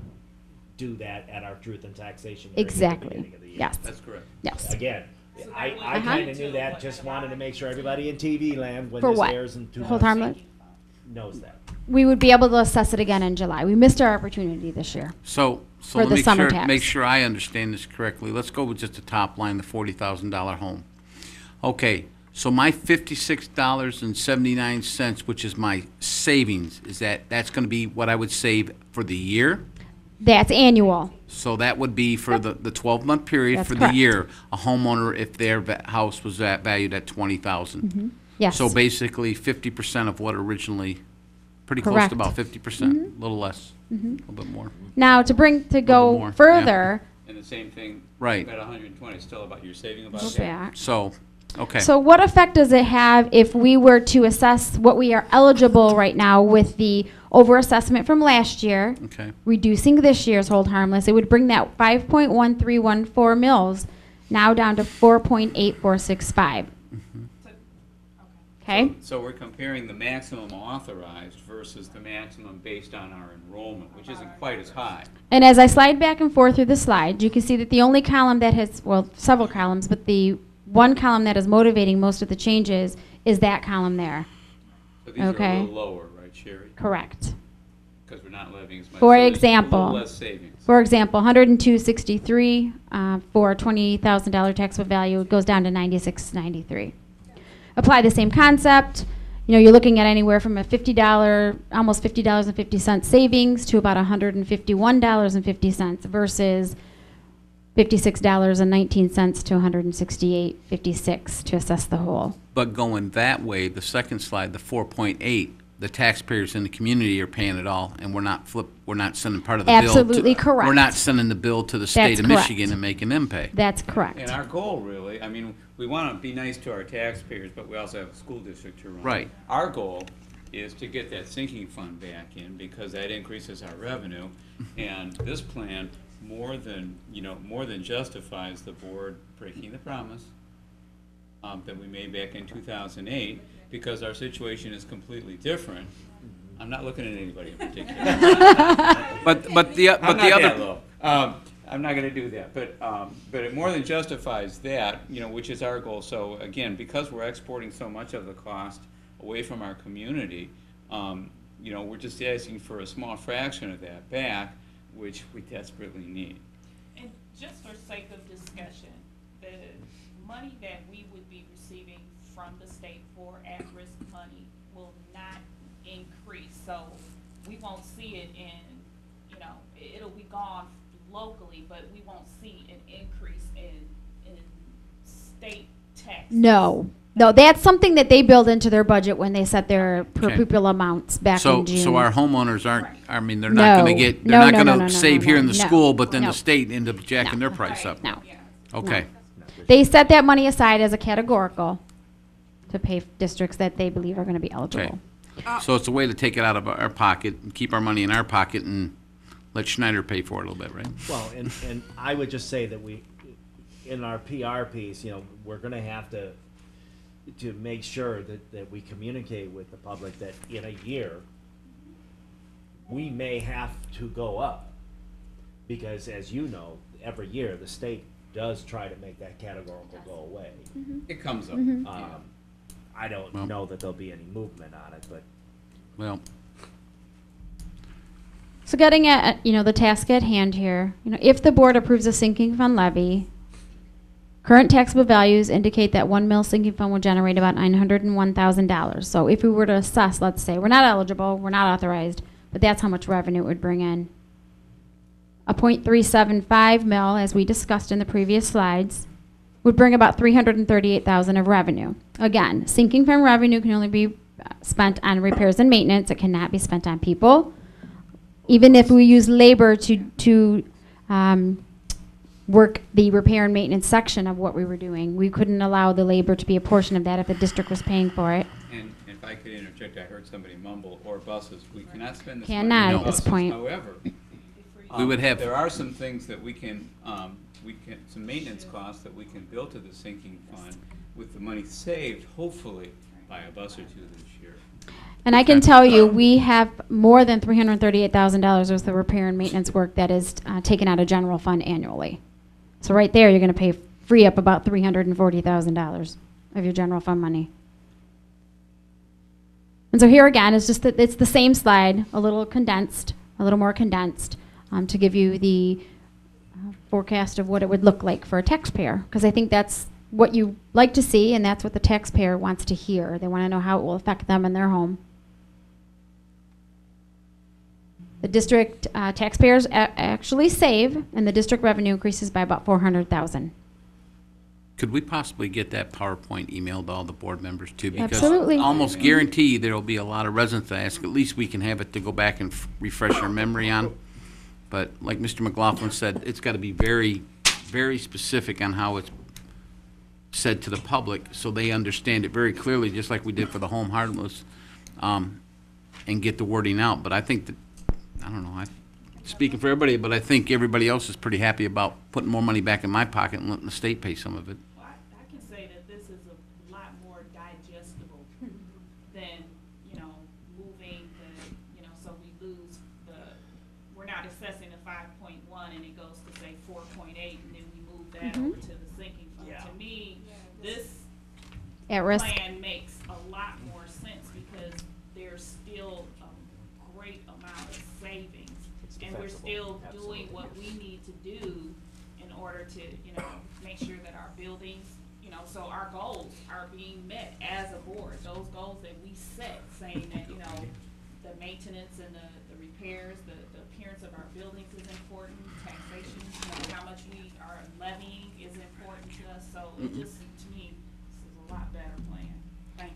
do that at our truth and taxation hearing at the Exactly. beginning of the year. Yes. That's correct. Yes. Again, So that I would kind lead of to knew that, what just the wanted to amount make sure everybody in TV land, when For this what? airs in 2 Hold months, harmless. knows that. We would be able to assess it again in July. We missed our opportunity this year. So For the let me summer make tax. sure I understand this correctly. Let's go with just the top line, the $40,000 home. Okay, so my $56.79, which is my savings, that's going to be what I would save for the year? That's annual. So that would be for the 12-month period That's for the correct. year, a homeowner, if their house was valued at 20,000. Yes. So basically 50% of what originally, pretty close Correct. to about 50%, a little less, a little bit more. Now, to more, go yeah. further, And the same thing, Right. at 120, still about, you're saving about go that? back. So, okay. So what effect does it have if we were to assess what we are eligible right now with the overassessment from last year, Okay. reducing this year's hold harmless? It would bring that 5.1314 mils now down to 4.8465. Okay? So we're comparing the maximum authorized versus the maximum based on our enrollment, which isn't quite as high. And as I slide back and forth through the slide, you can see that the only column that has, well, several columns, but the one column that is motivating most of the changes is that column there. So these are a Okay. little lower, right, Sherry? Correct. Because we're not levying as much. For So there's example- a little less savings. For example, 102.63 for $20,000 taxable value, it goes down to 96.93. Apply the same concept. You know, you're looking at anywhere from a $50, almost $50.50 savings to about $151.50 versus $56.19 to $168.56 to assess the whole. But going that way, the second slide, the 4.8, the taxpayers in the community are paying it all, and we're not sending part of the bill. Absolutely correct. We're not sending the bill to the state That's of correct. Michigan and making them pay. That's correct. And our goal, really, I mean, we want to be nice to our taxpayers, but we also have a school district to run. Right. Our goal is to get that sinking fund back in, because that increases our revenue. And this plan more than justifies the board breaking the promise that we made back in 2008, because our situation is completely different. I'm not looking at anybody in particular. But the I'm not other that low. I'm not going to do that, but it more than justifies that, which is our goal. So again, because we're exporting so much of the cost away from our community, we're just asking for a small fraction of that back, which we desperately need. And just for sake of discussion, the money that we would be receiving from the state for at-risk money will not increase. So we won't see it it'll be gone locally, but we won't see an increase in state tax. No, that's something that they build into their budget when they set their per Okay. pupil amounts back in June. So our homeowners aren't, I mean, they're No. not gonna get, they're No, not no, no, gonna no, save no, here no, in the no. school, but then No. the state end up jacking No. their price up. No. Yeah. Okay. They set that money aside as a categorical to pay districts that they believe are going to be eligible. So it's a way to take it out of our pocket and keep our money in our pocket and let Schneider pay for it a little bit, right? Well, and I would just say that we, in our PR piece, we're gonna have to make sure that we communicate with the public that in a year, we may have to go up. Because as you know, every year, the state does try to make that categorical go away. It comes up. I don't Well- know that there'll be any movement on it, but Well, So getting at, the task at hand here, if the board approves a sinking fund levy, current taxable values indicate that 1 mil sinking fund will generate about $901,000. So if we were to assess, let's say, we're not eligible, we're not authorized, but that's how much revenue it would bring in. A .375 mil, as we discussed in the previous slides, would bring about $338,000 of revenue. Again, sinking fund revenue can only be spent on repairs and maintenance. It cannot be spent on people. Even if we use labor to work the repair and maintenance section of what we were doing, we couldn't allow the labor to be a portion of that if the district was paying for it. And if I could interject, I heard somebody mumble, or buses, we cannot spend this money Cannot on at this buses. point. However, We would have- there are some things that we can, some maintenance costs that we can build to the sinking fund with the money saved, hopefully, by a bus or two this year. And I can tell you, we have more than $338,000 worth of repair and maintenance work that is taken out of general fund annually. So right there, you're going to free up about $340,000 of your general fund money. And so here again, it's just that it's the same slide, a little condensed, a little more condensed, to give you the forecast of what it would look like for a taxpayer. Because I think that's what you like to see, and that's what the taxpayer wants to hear. They want to know how it will affect them in their home. The district taxpayers actually save, and the district revenue increases by about $400,000. Could we possibly get that PowerPoint emailed to all the board members too? Absolutely. Because almost guarantee there'll be a lot of residents that ask, at least we can have it to go back and refresh our memory on. But like Mr. McLaughlin said, it's got to be very, very specific on how it's said to the public, so they understand it very clearly, just like we did for the home harmless, and get the wording out. But I think that, I don't know, speaking for everybody, but I think everybody else is pretty happy about putting more money back in my pocket and letting the state pay some of it. Well, I can say that this is a lot more digestible than, moving so we lose we're not assessing the 5.1 and it goes to say 4.8 and then we move that over to the sinking fund. Yeah. To me, this At risk. plan makes a lot more sense because there's still a great amount of savings. And we're still doing what we need to do in order to, make sure that our buildings, so our goals are being met as a board. Those goals that we set, saying that, the maintenance and the repairs, the appearance of our buildings is important, taxation, how much we are levying is important to us. So it just, to me, this is a lot better plan. Thank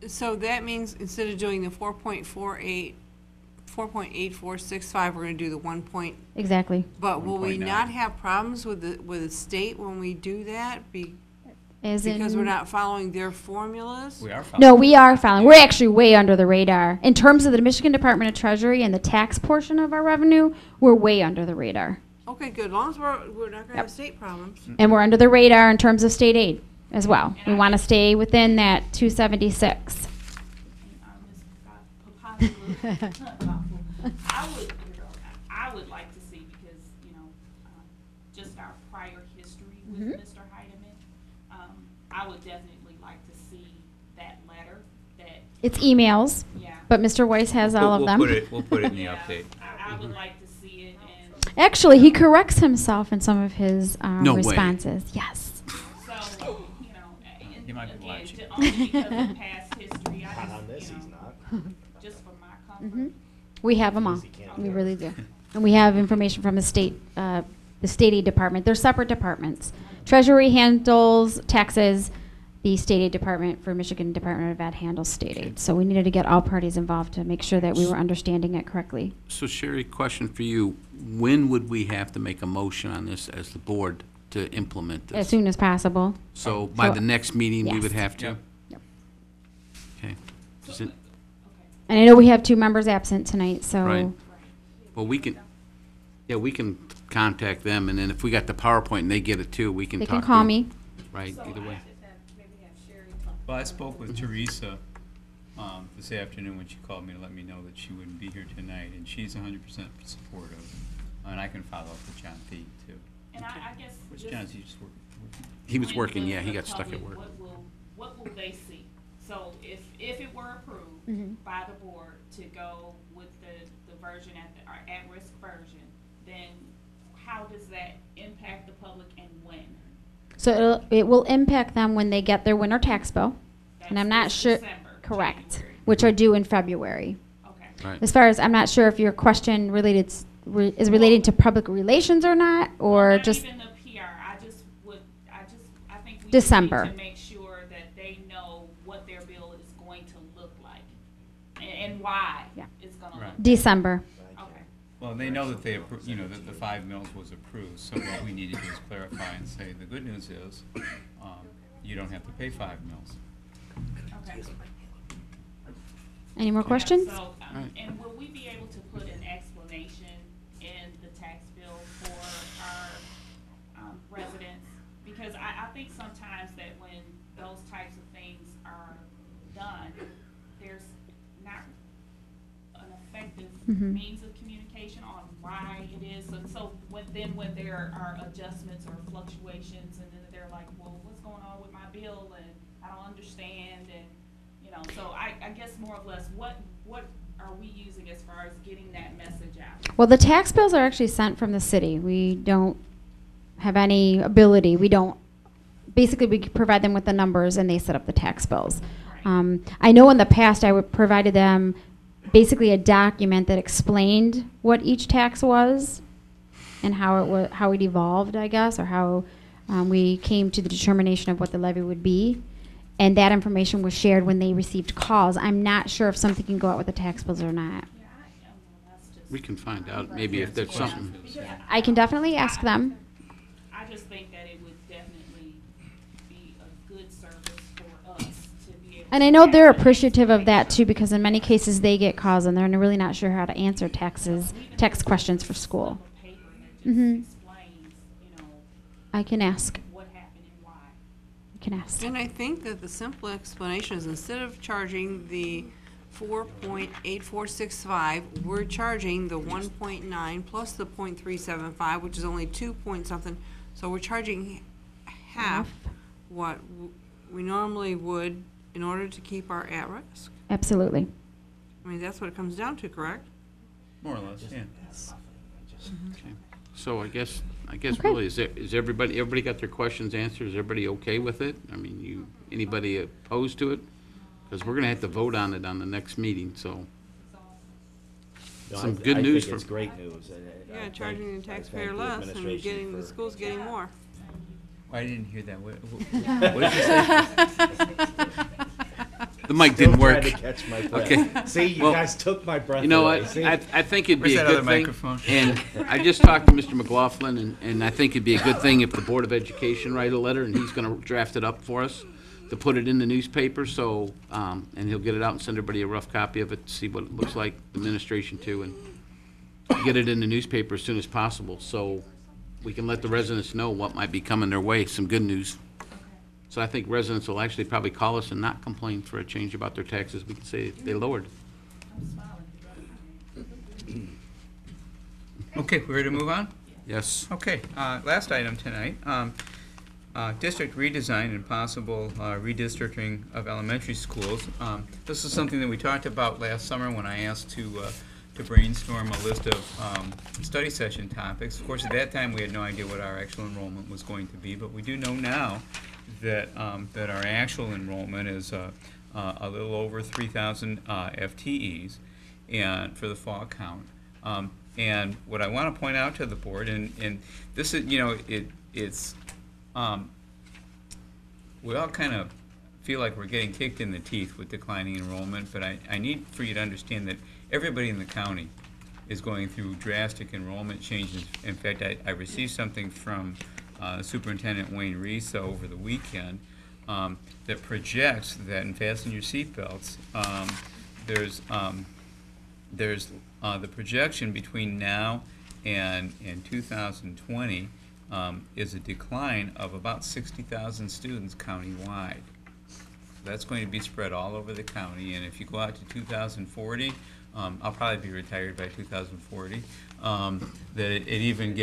you. So that means instead of doing the 4.8465, we're gonna do the 1 point. Exactly. But will we 1.9. not have problems with the state when we do that? As in, Because we're not following their formulas? We are following. no, we are filing. We're actually way under the radar. In terms of the Michigan Department of Treasury and the tax portion of our revenue, we're way under the radar. Okay, good. As long as we're not gonna have state problems. And we're under the radar in terms of state aid as well. We want to stay within that 276. I would like to see, because, just our prior history with Mr. Heidemann, I would definitely like to see that letter that, It's emails, yeah. but Mr. Weiss has all of them. We'll put it in the Yeah, update. I would like to see it, and Actually, he corrects himself in some of his No way. responses. Yes. so, and He might be again, watching. only because of past history, Not I on this, just, he's not. just for my comfort. We have them all. He can't We do it. really do. And we have information from the state aid department. They're separate departments. Treasury handles taxes. The state aid department for Michigan Department of Ed handles state aid. So we needed to get all parties involved to make sure that we were understanding it correctly. So Sherry, question for you. When would we have to make a motion on this as the board to implement this? As soon as possible. So by the next meeting, we would Yes. have to? Yep. Yep. Okay. Is it- And I know we have 2 members absent tonight, so. Right. Well, we can contact them, and then if we got the PowerPoint and they get it too, we can They talk can to call them. me. Right, either way. Maybe have Sherry talk. Well, I spoke with Teresa this afternoon when she called me to let me know that she wouldn't be here tonight, and she's 100% supportive. And I can follow up with John Thede, too. And I guess Which just John's, you just working? He was when working, yeah, he the got stuck at public, work. What will they see? So if it were approved by the board to go with the version our at-risk version, then how does that impact the public and when? So it will impact them when they get their winter tax bill. And I'm not That's sure, December, correct, January. which are due in February. Okay. Right. As far as, I'm not sure if your question is relating to public relations or not, or Not just, even the PR. I think we December. need to make sure that they know what their bill is going to look like and why Yeah. it's going to Right. look. December. Okay. Well, they know that that the 5 mils was approved, so what we need to do is clarify and say, the good news is, you don't have to pay 5 mils. Okay. Any more questions? So, Right. and will we be able to put an explanation in the tax bill for our residents? Because I think sometimes that when those types of things are done, there's not an effective means of communication on why it is. So when there are adjustments or fluctuations, and then they're like, well, what's going on with my bill, and I don't understand, and so I guess more or less, what are we using as far as getting that message out? Well, the tax bills are actually sent from the city. We don't have any ability. We don't. Basically, we provide them with the numbers, and they set up the tax bills. Right. I know in the past I provided them basically a document that explained what each tax was and how it evolved, I guess, or how we came to the determination of what the levy would be. And that information was shared when they received calls. I'm not sure if something can go out with the tax bills or not. Yeah, that's just. We can find out, maybe if there's something. I can definitely ask them. I just think that it would definitely be a good service for us to be able. And I to know have they're that appreciative of that information. too, because in many cases they get calls and they're really not sure how to answer tax questions for school. Slip of paper that just Mhm. explains, I can ask. what happened and why. I can ask. And I think that the simple explanation is instead of charging the 4.8465, we're charging the 1.9 plus the 0.375, which is only 2 point something. So we're charging half what we normally would in order to keep our at risk. Absolutely. I mean, that's what it comes down to, correct? More or less, yeah. Okay. So I guess Okay. really, is everybody got their questions answered? Is everybody okay with it? I mean, anybody opposed to it? Because we're gonna have to vote on it on the next meeting, so. No, Some good news I think it's for- great news. Yeah, charging the I thank taxpayer the less and administration getting, the for- schools getting more. I didn't hear that. What did you say? The mic Still didn't work. trying to catch my breath. Okay. See, you Well, guys took my breath You know away. what? See? I think it'd be Where's a that good other thing. microphone? And I just talked to Mr. McLaughlin, and I think it'd be a good thing if the Board of Education write a letter, and he's gonna draft it up for us to put it in the newspaper, so, and he'll get it out and send everybody a rough copy of it to see what it looks like, the administration too, and get it in the newspaper as soon as possible, so we can let the residents know what might be coming their way, some good news. So I think residents will actually probably call us and not complain for a change about their taxes. We can say they lowered. I'm smiling. Okay, we ready to move on? Yes. Okay, last item tonight, district redesign and possible redistricting of elementary schools. This is something that we talked about last summer when I asked to brainstorm a list of study session topics. Of course, at that time, we had no idea what our actual enrollment was going to be, but we do know now that that our actual enrollment is a little over 3,000 FTEs, and for the fall count. And what I want to point out to the board, and this is, it's we all kind of feel like we're getting kicked in the teeth with declining enrollment, but I need for you to understand that everybody in the county is going through drastic enrollment changes. In fact, I received something from Superintendent Wayne Reese over the weekend that projects that, and fasten your seatbelts, there's the projection between now and 2020 is a decline of about 60,000 students countywide. So that's going to be spread all over the county, and if you go out to 2040, I'll probably be retired by 2040. That it even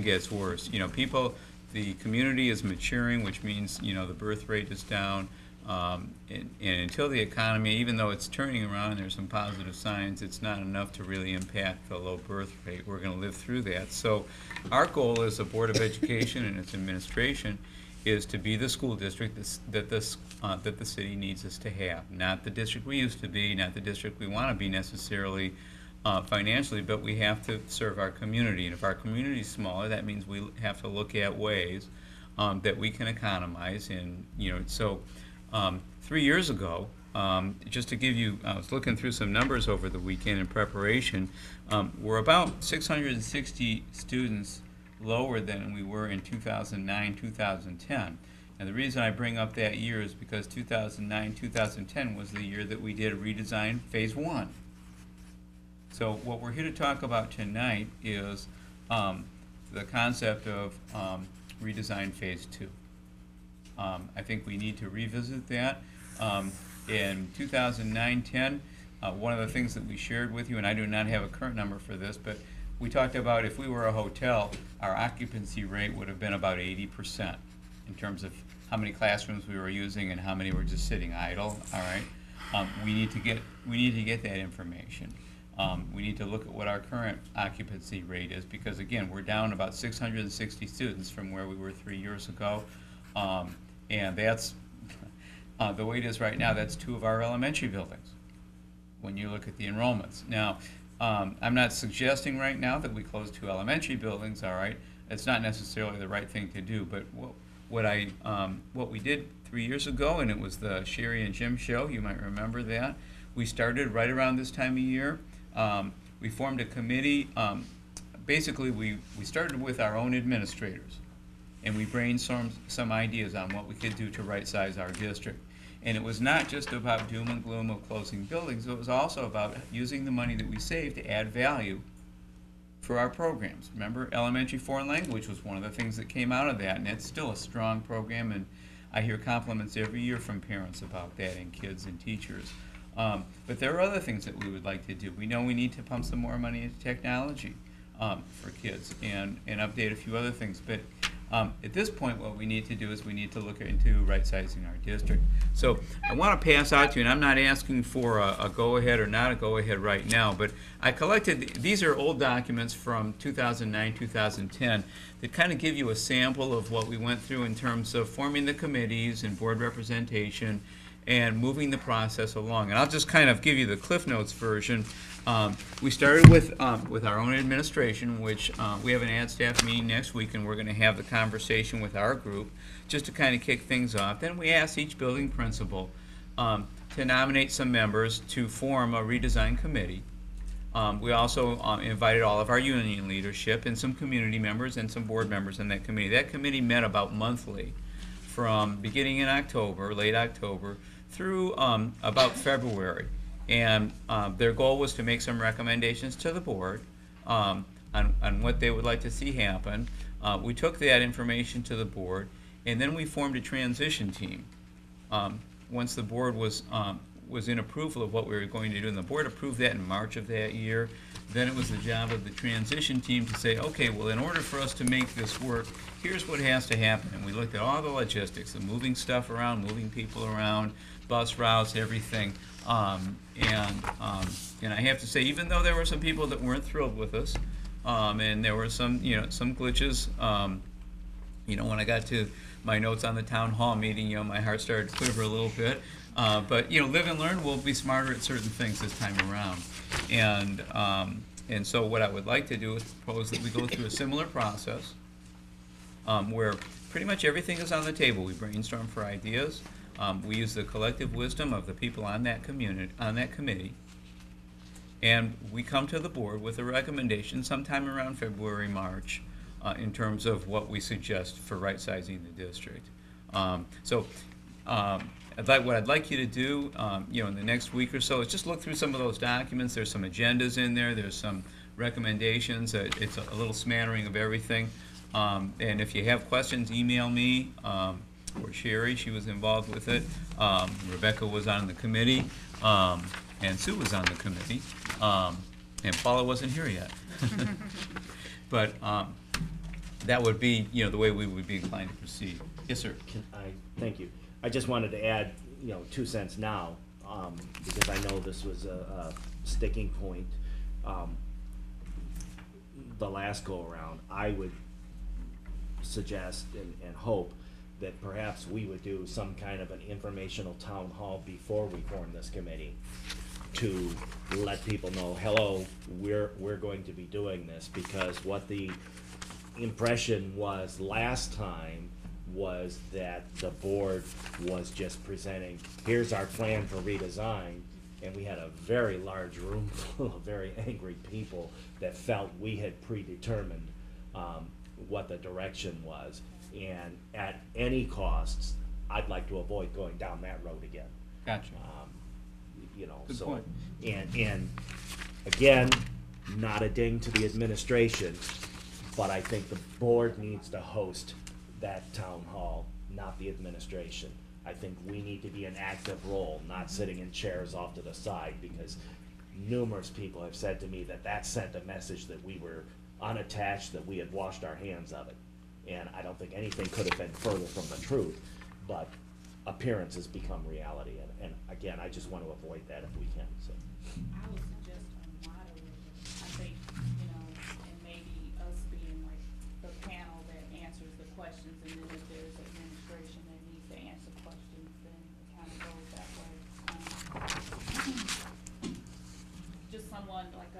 gets worse. The community is maturing, which means the birth rate is down. And until the economy, even though it's turning around and there's some positive signs, it's not enough to really impact the low birth rate. We're going to live through that. So our goal as a Board of Education and its administration is to be the school district that the city needs us to have. Not the district we used to be, not the district we want to be necessarily financially, but we have to serve our community. And if our community is smaller, that means we have to look at ways that we can economize. And, so 3 years ago, just to give you, I was looking through some numbers over the weekend in preparation, we're about 660 students lower than we were in 2009, 2010. And the reason I bring up that year is because 2009, 2010 was the year that we did redesign phase 1. So what we're here to talk about tonight is the concept of redesign phase 2. I think we need to revisit that. In 2009-10, one of the things that we shared with you, and I do not have a current number for this, but we talked about if we were a hotel, our occupancy rate would have been about 80% in terms of how many classrooms we were using and how many were just sitting idle. All right, we need to get that information. We need to look at what our current occupancy rate is, because again, we're down about 660 students from where we were 3 years ago, and that's the way it is right now. That's 2 of our elementary buildings when you look at the enrollments. Now, I'm not suggesting right now that we close 2 elementary buildings. All right, it's not necessarily the right thing to do, but what we did 3 years ago, and it was the Sherry and Jim show, you might remember that. We started right around this time of year. We formed a committee. Basically, we started with our own administrators, and we brainstormed some ideas on what we could do to right-size our district. And it was not just about doom and gloom of closing buildings. It was also about using the money that we saved to add value for our programs. Remember, elementary foreign language was one of the things that came out of that, and it's still a strong program, and I hear compliments every year from parents about that, and kids and teachers. But there are other things that we would like to do. We know we need to pump some more money into technology for kids and update a few other things. But at this point, what we need to do is we need to look into right-sizing our district. So I want to pass out to you, and I'm not asking for a go-ahead or not a go-ahead right now, but I collected, these are old documents from 2009, 2010 that kind of give you a sample of what we went through in terms of forming the committees and board representation and moving the process along. And I'll just kind of give you the Cliff Notes version. We started with our own administration, which we have an ad staff meeting next week, and we're going to have the conversation with our group just to kind of kick things off. Then we asked each building principal to nominate some members to form a redesign committee. We also invited all of our union leadership and some community members and some board members in that committee. That committee met about monthly from beginning in October, late October, through about February. And their goal was to make some recommendations to the board on what they would like to see happen. We took that information to the board, and then we formed a transition team. Once the board was in approval of what we were going to do, and the board approved that in March of that year, then it was the job of the transition team to say, okay, well, in order for us to make this work, here's what has to happen. And we looked at all the logistics, the moving stuff around, moving people around, bus routes, everything. And I have to say, even though there were some people that weren't thrilled with us, and there were some, some glitches, when I got to my notes on the town hall meeting, my heart started to quiver a little bit. But live and learn. We'll be smarter at certain things this time around. And so what I would like to do is propose that we go through a similar process where pretty much everything is on the table. We brainstorm for ideas. We use the collective wisdom of the people on that committee, and we come to the board with a recommendation sometime around February, March, in terms of what we suggest for right-sizing the district. What I'd like you to do, in the next week or so, is just look through some of those documents. There's some agendas in there. There's some recommendations. It's a little smattering of everything. And if you have questions, email me or Sherry. She was involved with it. Rebecca was on the committee, and Sue was on the committee, and Paula wasn't here yet. But that would be, the way we would be inclined to proceed. Yes, sir. Thank you. I just wanted to add, 2 cents now, because I know this was a sticking point. The last go around, I would suggest and hope that perhaps we would do some kind of an informational town hall before we form this committee to let people know, hello, we're going to be doing this, because what the impression was last time was that the board was just presenting, here's our plan for redesign, and we had a very large room full of very angry people that felt we had predetermined what the direction was. And at any costs, I'd like to avoid going down that road again. Gotcha. You know, Good so, point. and again, not a ding to the administration, but I think the board needs to host that town hall, not the administration. I think we need to be an active role, not sitting in chairs off to the side, because numerous people have said to me that that sent a message that we were unattached, that we had washed our hands of it. And I don't think anything could have been further from the truth, but appearances become reality, and again, I just want to avoid that if we can, so. I would suggest a moderator. I think, you know, and maybe us being like the panel that answers the questions, and then if there's administration that needs to answer questions, then it kind of goes that way. Just someone like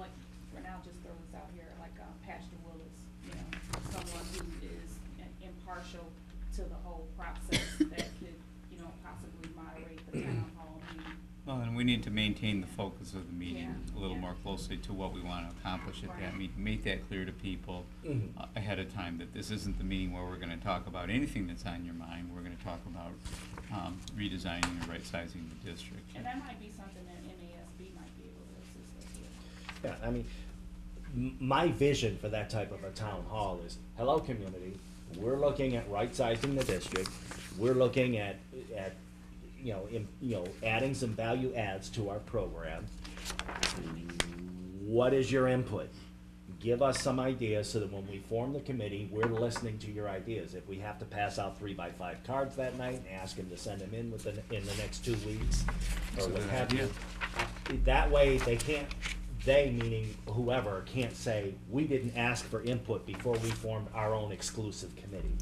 like, and I'll just throw this out here, like Pastor Willis, you know, someone who is impartial to the whole process that could, you know, possibly moderate the town hall meeting. Well, and we need to maintain the focus of the meeting Yeah, a little yeah. more closely to what we want to accomplish at that Right. meeting. Make that clear to people Mhm. Ahead of time, that this isn't the meeting where we're going to talk about anything that's on your mind. We're going to talk about redesigning or right-sizing the district. And that might be something that MASB might be able to assist us with. Yeah, I mean, my vision for that type of a town hall is, hello, community, we're looking at right-sizing the district, we're looking at adding some value adds to our program. What is your input? Give us some ideas so that when we form the committee, we're listening to your ideas. If we have to pass out 3x5 cards that night and ask them to send them in in the next 2 weeks, or what have you, that way they, meaning whoever, can't say, we didn't ask for input before we formed our own exclusive committee.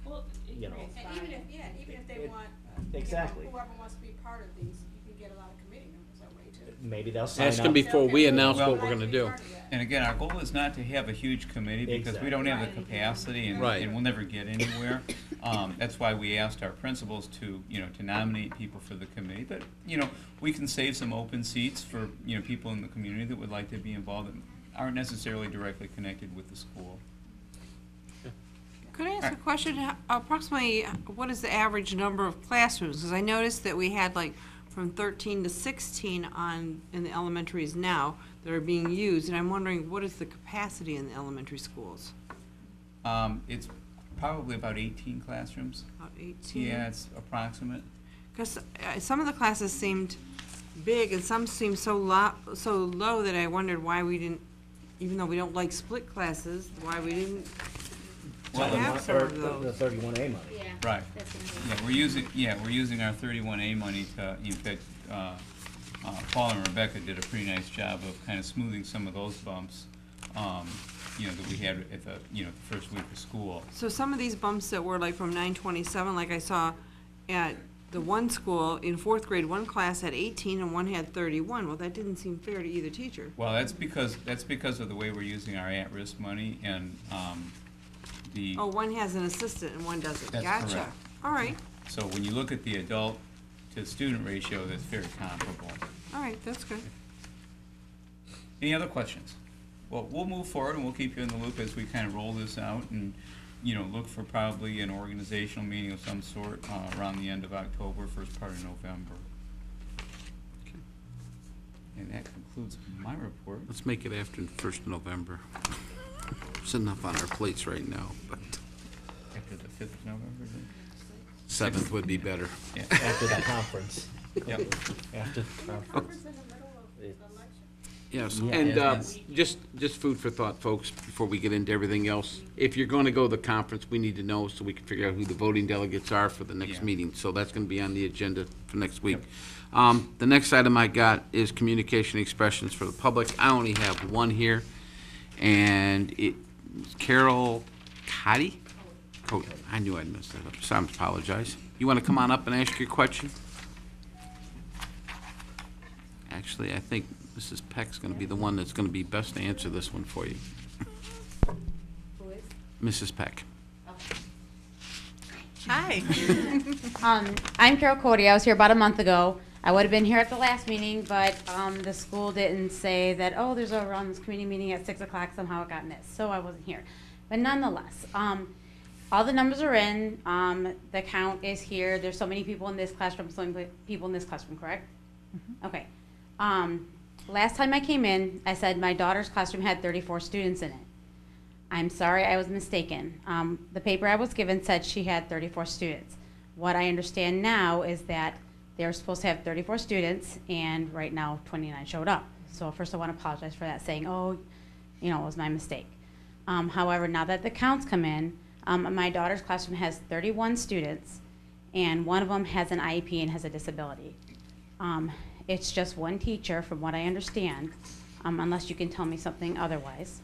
Well, it You know. creates And buy-in. even if they It- want, exactly. whoever wants to be part of these, you can get a lot of committee members that way too. Maybe they'll sign up. Ask them before we announce Well- what we're gonna do. And again, our goal is not to have a huge committee, because we don't have the capacity, and Right. and we'll never get anywhere. That's why we asked our principals to nominate people for the committee. But, we can save some open seats for, people in the community that would like to be involved, that aren't necessarily directly connected with the school. Could I ask a question? Approximately, what is the average number of classrooms? Because I noticed that we had like from 13 to 16 in the elementaries now that are being used, and I'm wondering, what is the capacity in the elementary schools? It's probably about 18 classrooms. About 18? Yeah, it's approximate. Because some of the classes seemed big, and some seemed so low that I wondered why we didn't, even though we don't like split classes, why we didn't Well, have some of The those. 31A money. Yeah. Right. That's gonna be- We're using our 31A money to, in fact, Paul and Rebecca did a pretty nice job of kind of smoothing some of those bumps, that we had at the first week of school. So some of these bumps that were like from 927, like I saw at the one school, in fourth grade, one class had 18 and one had 31. Well, that didn't seem fair to either teacher. Well, that's because of the way we're using our at-risk money, and Oh, one has an assistant and one doesn't. That's Gotcha. correct. All right, so when you look at the adult to student ratio, that's very comparable. all right, that's good. Any other questions? Well, we'll move forward, and we'll keep you in the loop as we kind of roll this out, and, look for probably an organizational meeting of some sort around the end of October, first part of November. And that concludes my report. Let's make it after the 1st of November. There's enough on our plates right now, but After the 5th of November, is it? 7th would be better. Yeah. After the conference. Yep. After the conference. Conference in the middle of the election. Yes, Yeah. and Yes. just food for thought, folks, before we get into everything else. If you're going to go to the conference, we need to know so we can figure out who the voting delegates are for the next Yeah. meeting. So that's going to be on the agenda for next week. The next item I got is communication expressions for the public. I only have one here, and Carol Cotty? I knew I'd messed that up, so I apologize. You want to come on up and ask your question? Actually, I think Mrs. Peck's going to be the one that's going to be best to answer this one for you. Who is? Mrs. Peck. Hi. I'm Carol Cody. I was here about a month ago. I would have been here at the last meeting, but the school didn't say that, oh, there's a wellness committee meeting at 6 o'clock. Somehow it got missed, so I wasn't here. But nonetheless, all the numbers are in, the count is here, there's so many people in this classroom, so many people in this classroom, correct? Okay. Last time I came in, I said my daughter's classroom had 34 students in it. I'm sorry, I was mistaken. The paper I was given said she had 34 students. What I understand now is that they were supposed to have 34 students, and right now 29 showed up. So first I want to apologize for that, saying, oh, you know, it was my mistake. However, now that the counts come in, my daughter's classroom has 31 students, and one of them has an IEP and has a disability. It's just one teacher, from what I understand, unless you can tell me something otherwise.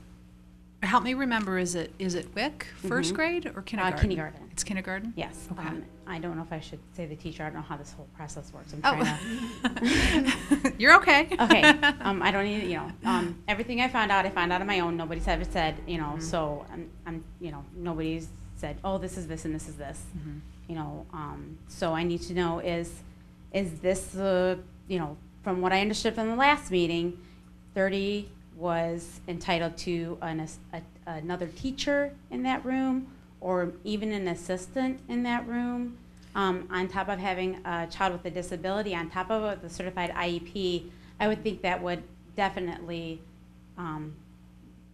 Help me remember, is it WIC, first grade or kindergarten? Kindergarten. It's kindergarten? Yes. Okay. I don't know if I should say the teacher. I don't know how this whole process works. I'm Oh. trying to. You're okay. Okay. I don't need, you know, everything I found out on my own. Nobody's ever said, you know, so you know, nobody's said, oh, this is this and this is this. You know, so I need to know is this the, you know, from what I understood from the last meeting, 30 was entitled to another teacher in that room, or even an assistant in that room, on top of having a child with a disability, on top of the certified IEP. I would think that would definitely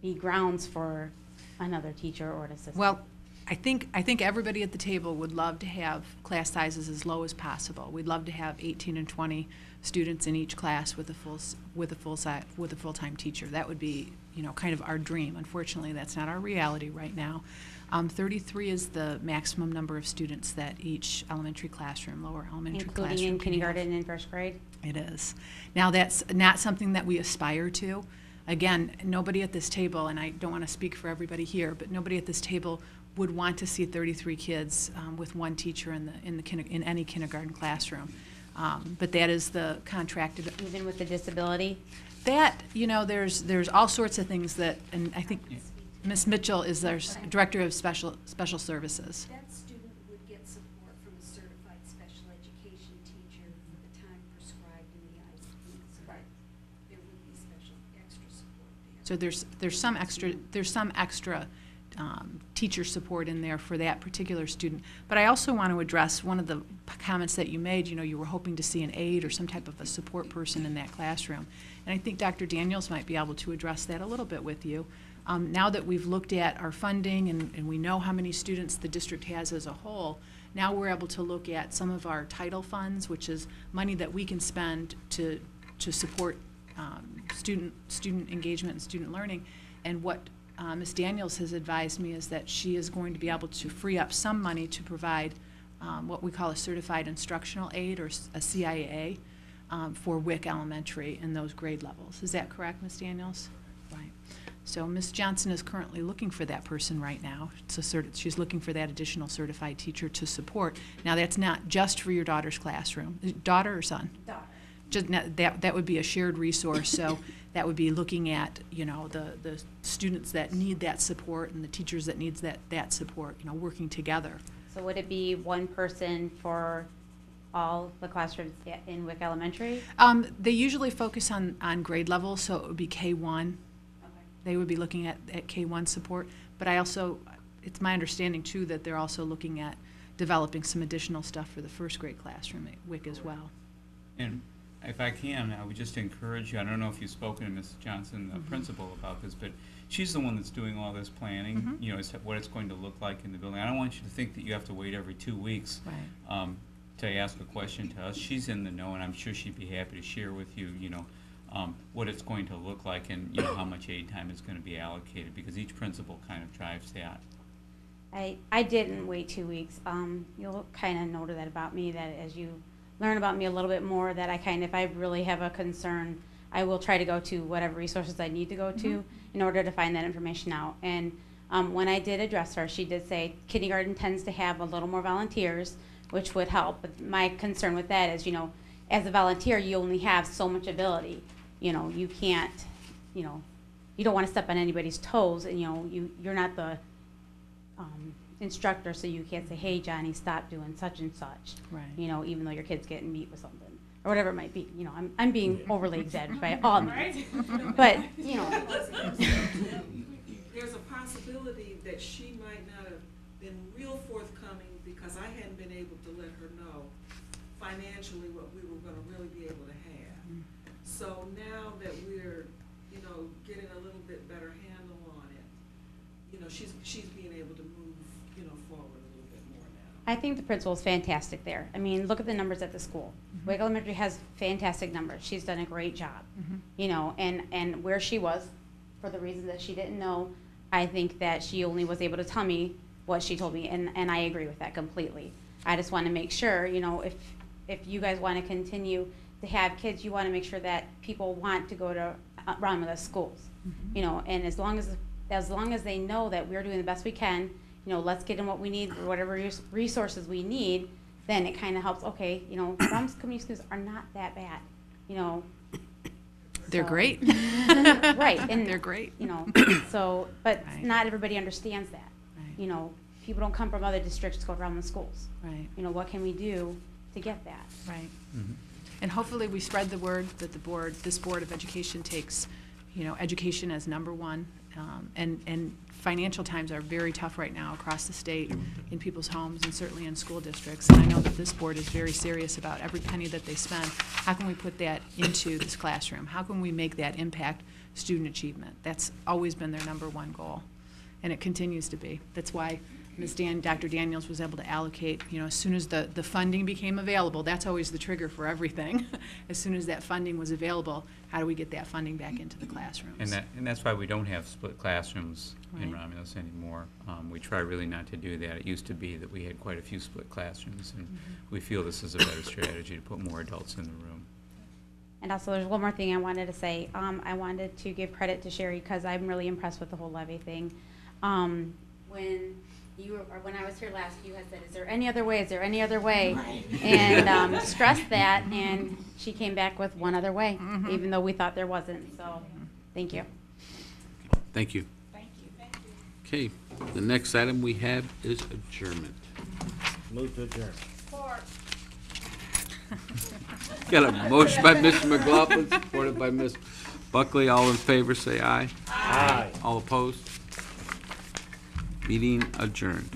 be grounds for another teacher or an assistant. Well, I think everybody at the table would love to have class sizes as low as possible. We'd love to have 18 and 20 students in each class with a full-time teacher. That would be, you know, kind of our dream. Unfortunately, that's not our reality right now. 33 is the maximum number of students that each elementary classroom, lower elementary classroom, including in can kindergarten and first grade? It is. Now, that's not something that we aspire to. Again, nobody at this table, and I don't want to speak for everybody here, but nobody at this table would want to see 33 kids with one teacher in any kindergarten classroom. But that is the contracted. Even with the disability? That, you know, there's all sorts of things that, and I think Ms. Mitchell is our Director of Special Services. That student would get support from a certified special education teacher for the time prescribed in the IEP. So there would be special extra support there. So there's some extra teacher support in there for that particular student. But I also want to address one of the comments that you made. You know, you were hoping to see an aide or some type of a support person in that classroom. And I think Dr. Daniels might be able to address that a little bit with you. Now that we've looked at our funding and we know how many students the district has as a whole, now we're able to look at some of our title funds, which is money that we can spend to support student engagement and student learning. And what Ms. Daniels has advised me is that she is going to be able to free up some money to provide what we call a certified instructional aide, or a CIA, for WIC Elementary in those grade levels. Is that correct, Ms. Daniels? Right. So Ms. Johnson is currently looking for that person right now. She's looking for that additional certified teacher to support. Now, that's not just for your daughter's classroom. Daughter or son? Daughter. Just that would be a shared resource. So that would be looking at, you know, the students that need that support and the teachers that needs that support, you know, working together. So would it be one person for all the classrooms in WIC Elementary? They usually focus on grade level, so it would be K1. Okay. They would be looking at K1 support. But it's my understanding too that they're also looking at developing some additional stuff for the first grade classroom at WIC as well. And if I can, I would just encourage you, I don't know if you've spoken to Ms. Johnson, the principal, about this, but she's the one that's doing all this planning, you know, what it's going to look like in the building. I don't want you to think that you have to wait every 2 weeks to ask a question to us. She's in the know, and I'm sure she'd be happy to share with you, you know, what it's going to look like and, you know, how much aid time is going to be allocated, because each principal kind of drives that. I didn't wait 2 weeks. You'll kind of know that about me, that as you learn about me a little bit more, that if I really have a concern, I will try to go to whatever resources I need to go to in order to find that information out. And when I did address her, she did say kindergarten tends to have a little more volunteers, which would help. But my concern with that is, you know, as a volunteer, you only have so much ability. You know, you can't, you know, you don't want to step on anybody's toes, and, you know, you're not the instructor, so you can't say, hey, Johnny, stop doing such and such. Right. You know, even though your kid's getting beat with something or whatever it might be. You know, I'm being overly exaggerated by all means. But, you know. There's a possibility that she might not have been real forthcoming because I hadn't been able to let her know financially what we were gonna really be able to have. So now that we're, you know, getting a little bit better handle on it, you know, she's being able to move, you know, forward a little bit more now. I think the principal is fantastic there. I mean, look at the numbers at the school. Wake Elementary has fantastic numbers. She's done a great job. You know, and where she was, for the reasons that she didn't know, I think that she only was able to tell me what she told me, and I agree with that completely. I just want to make sure, you know, if you guys want to continue to have kids, you want to make sure that people want to go to Romulus schools. You know, and as long as they know that we're doing the best we can, you know, let's get them what we need, or whatever resources we need, then it kind of helps. Okay, you know, Romulus community schools are not that bad, you know. They're So- great. Right, and They're great. you know, so, but Right. not everybody understands that. Right. You know, people don't come from other districts to go to Romulus schools. Right, You know, what can we do to get that? right. And hopefully we spread the word that this Board of Education takes, you know, education as number one. And financial times are very tough right now across the state, in people's homes and certainly in school districts. And I know that this board is very serious about every penny that they spend. How can we put that into this classroom? How can we make that impact student achievement? That's always been their number one goal, and it continues to be. That's why Dr. Daniels was able to allocate, you know, as soon as the funding became available. That's always the trigger for everything. As soon as that funding was available, how do we get that funding back into the classrooms? And that's why we don't have split classrooms in Right. Romulus anymore. We try really not to do that. It used to be that we had quite a few split classrooms, and we feel this is a better strategy to put more adults in the room. And also, there's one more thing I wanted to say. I wanted to give credit to Sherry because I'm really impressed with the whole levy thing. When I was here last, you had said, "Is there any other way? Is there any other way?" And stressed that, and she came back with one other way, even though we thought there wasn't. So, thank you. Thank you. Thank you, thank you. Okay, the next item we have is adjournment. Move to adjourn. Support. Got a motion by Mr. McLaughlin, supported by Ms. Buckley. All in favor, say aye. Aye. All opposed? Meeting adjourned.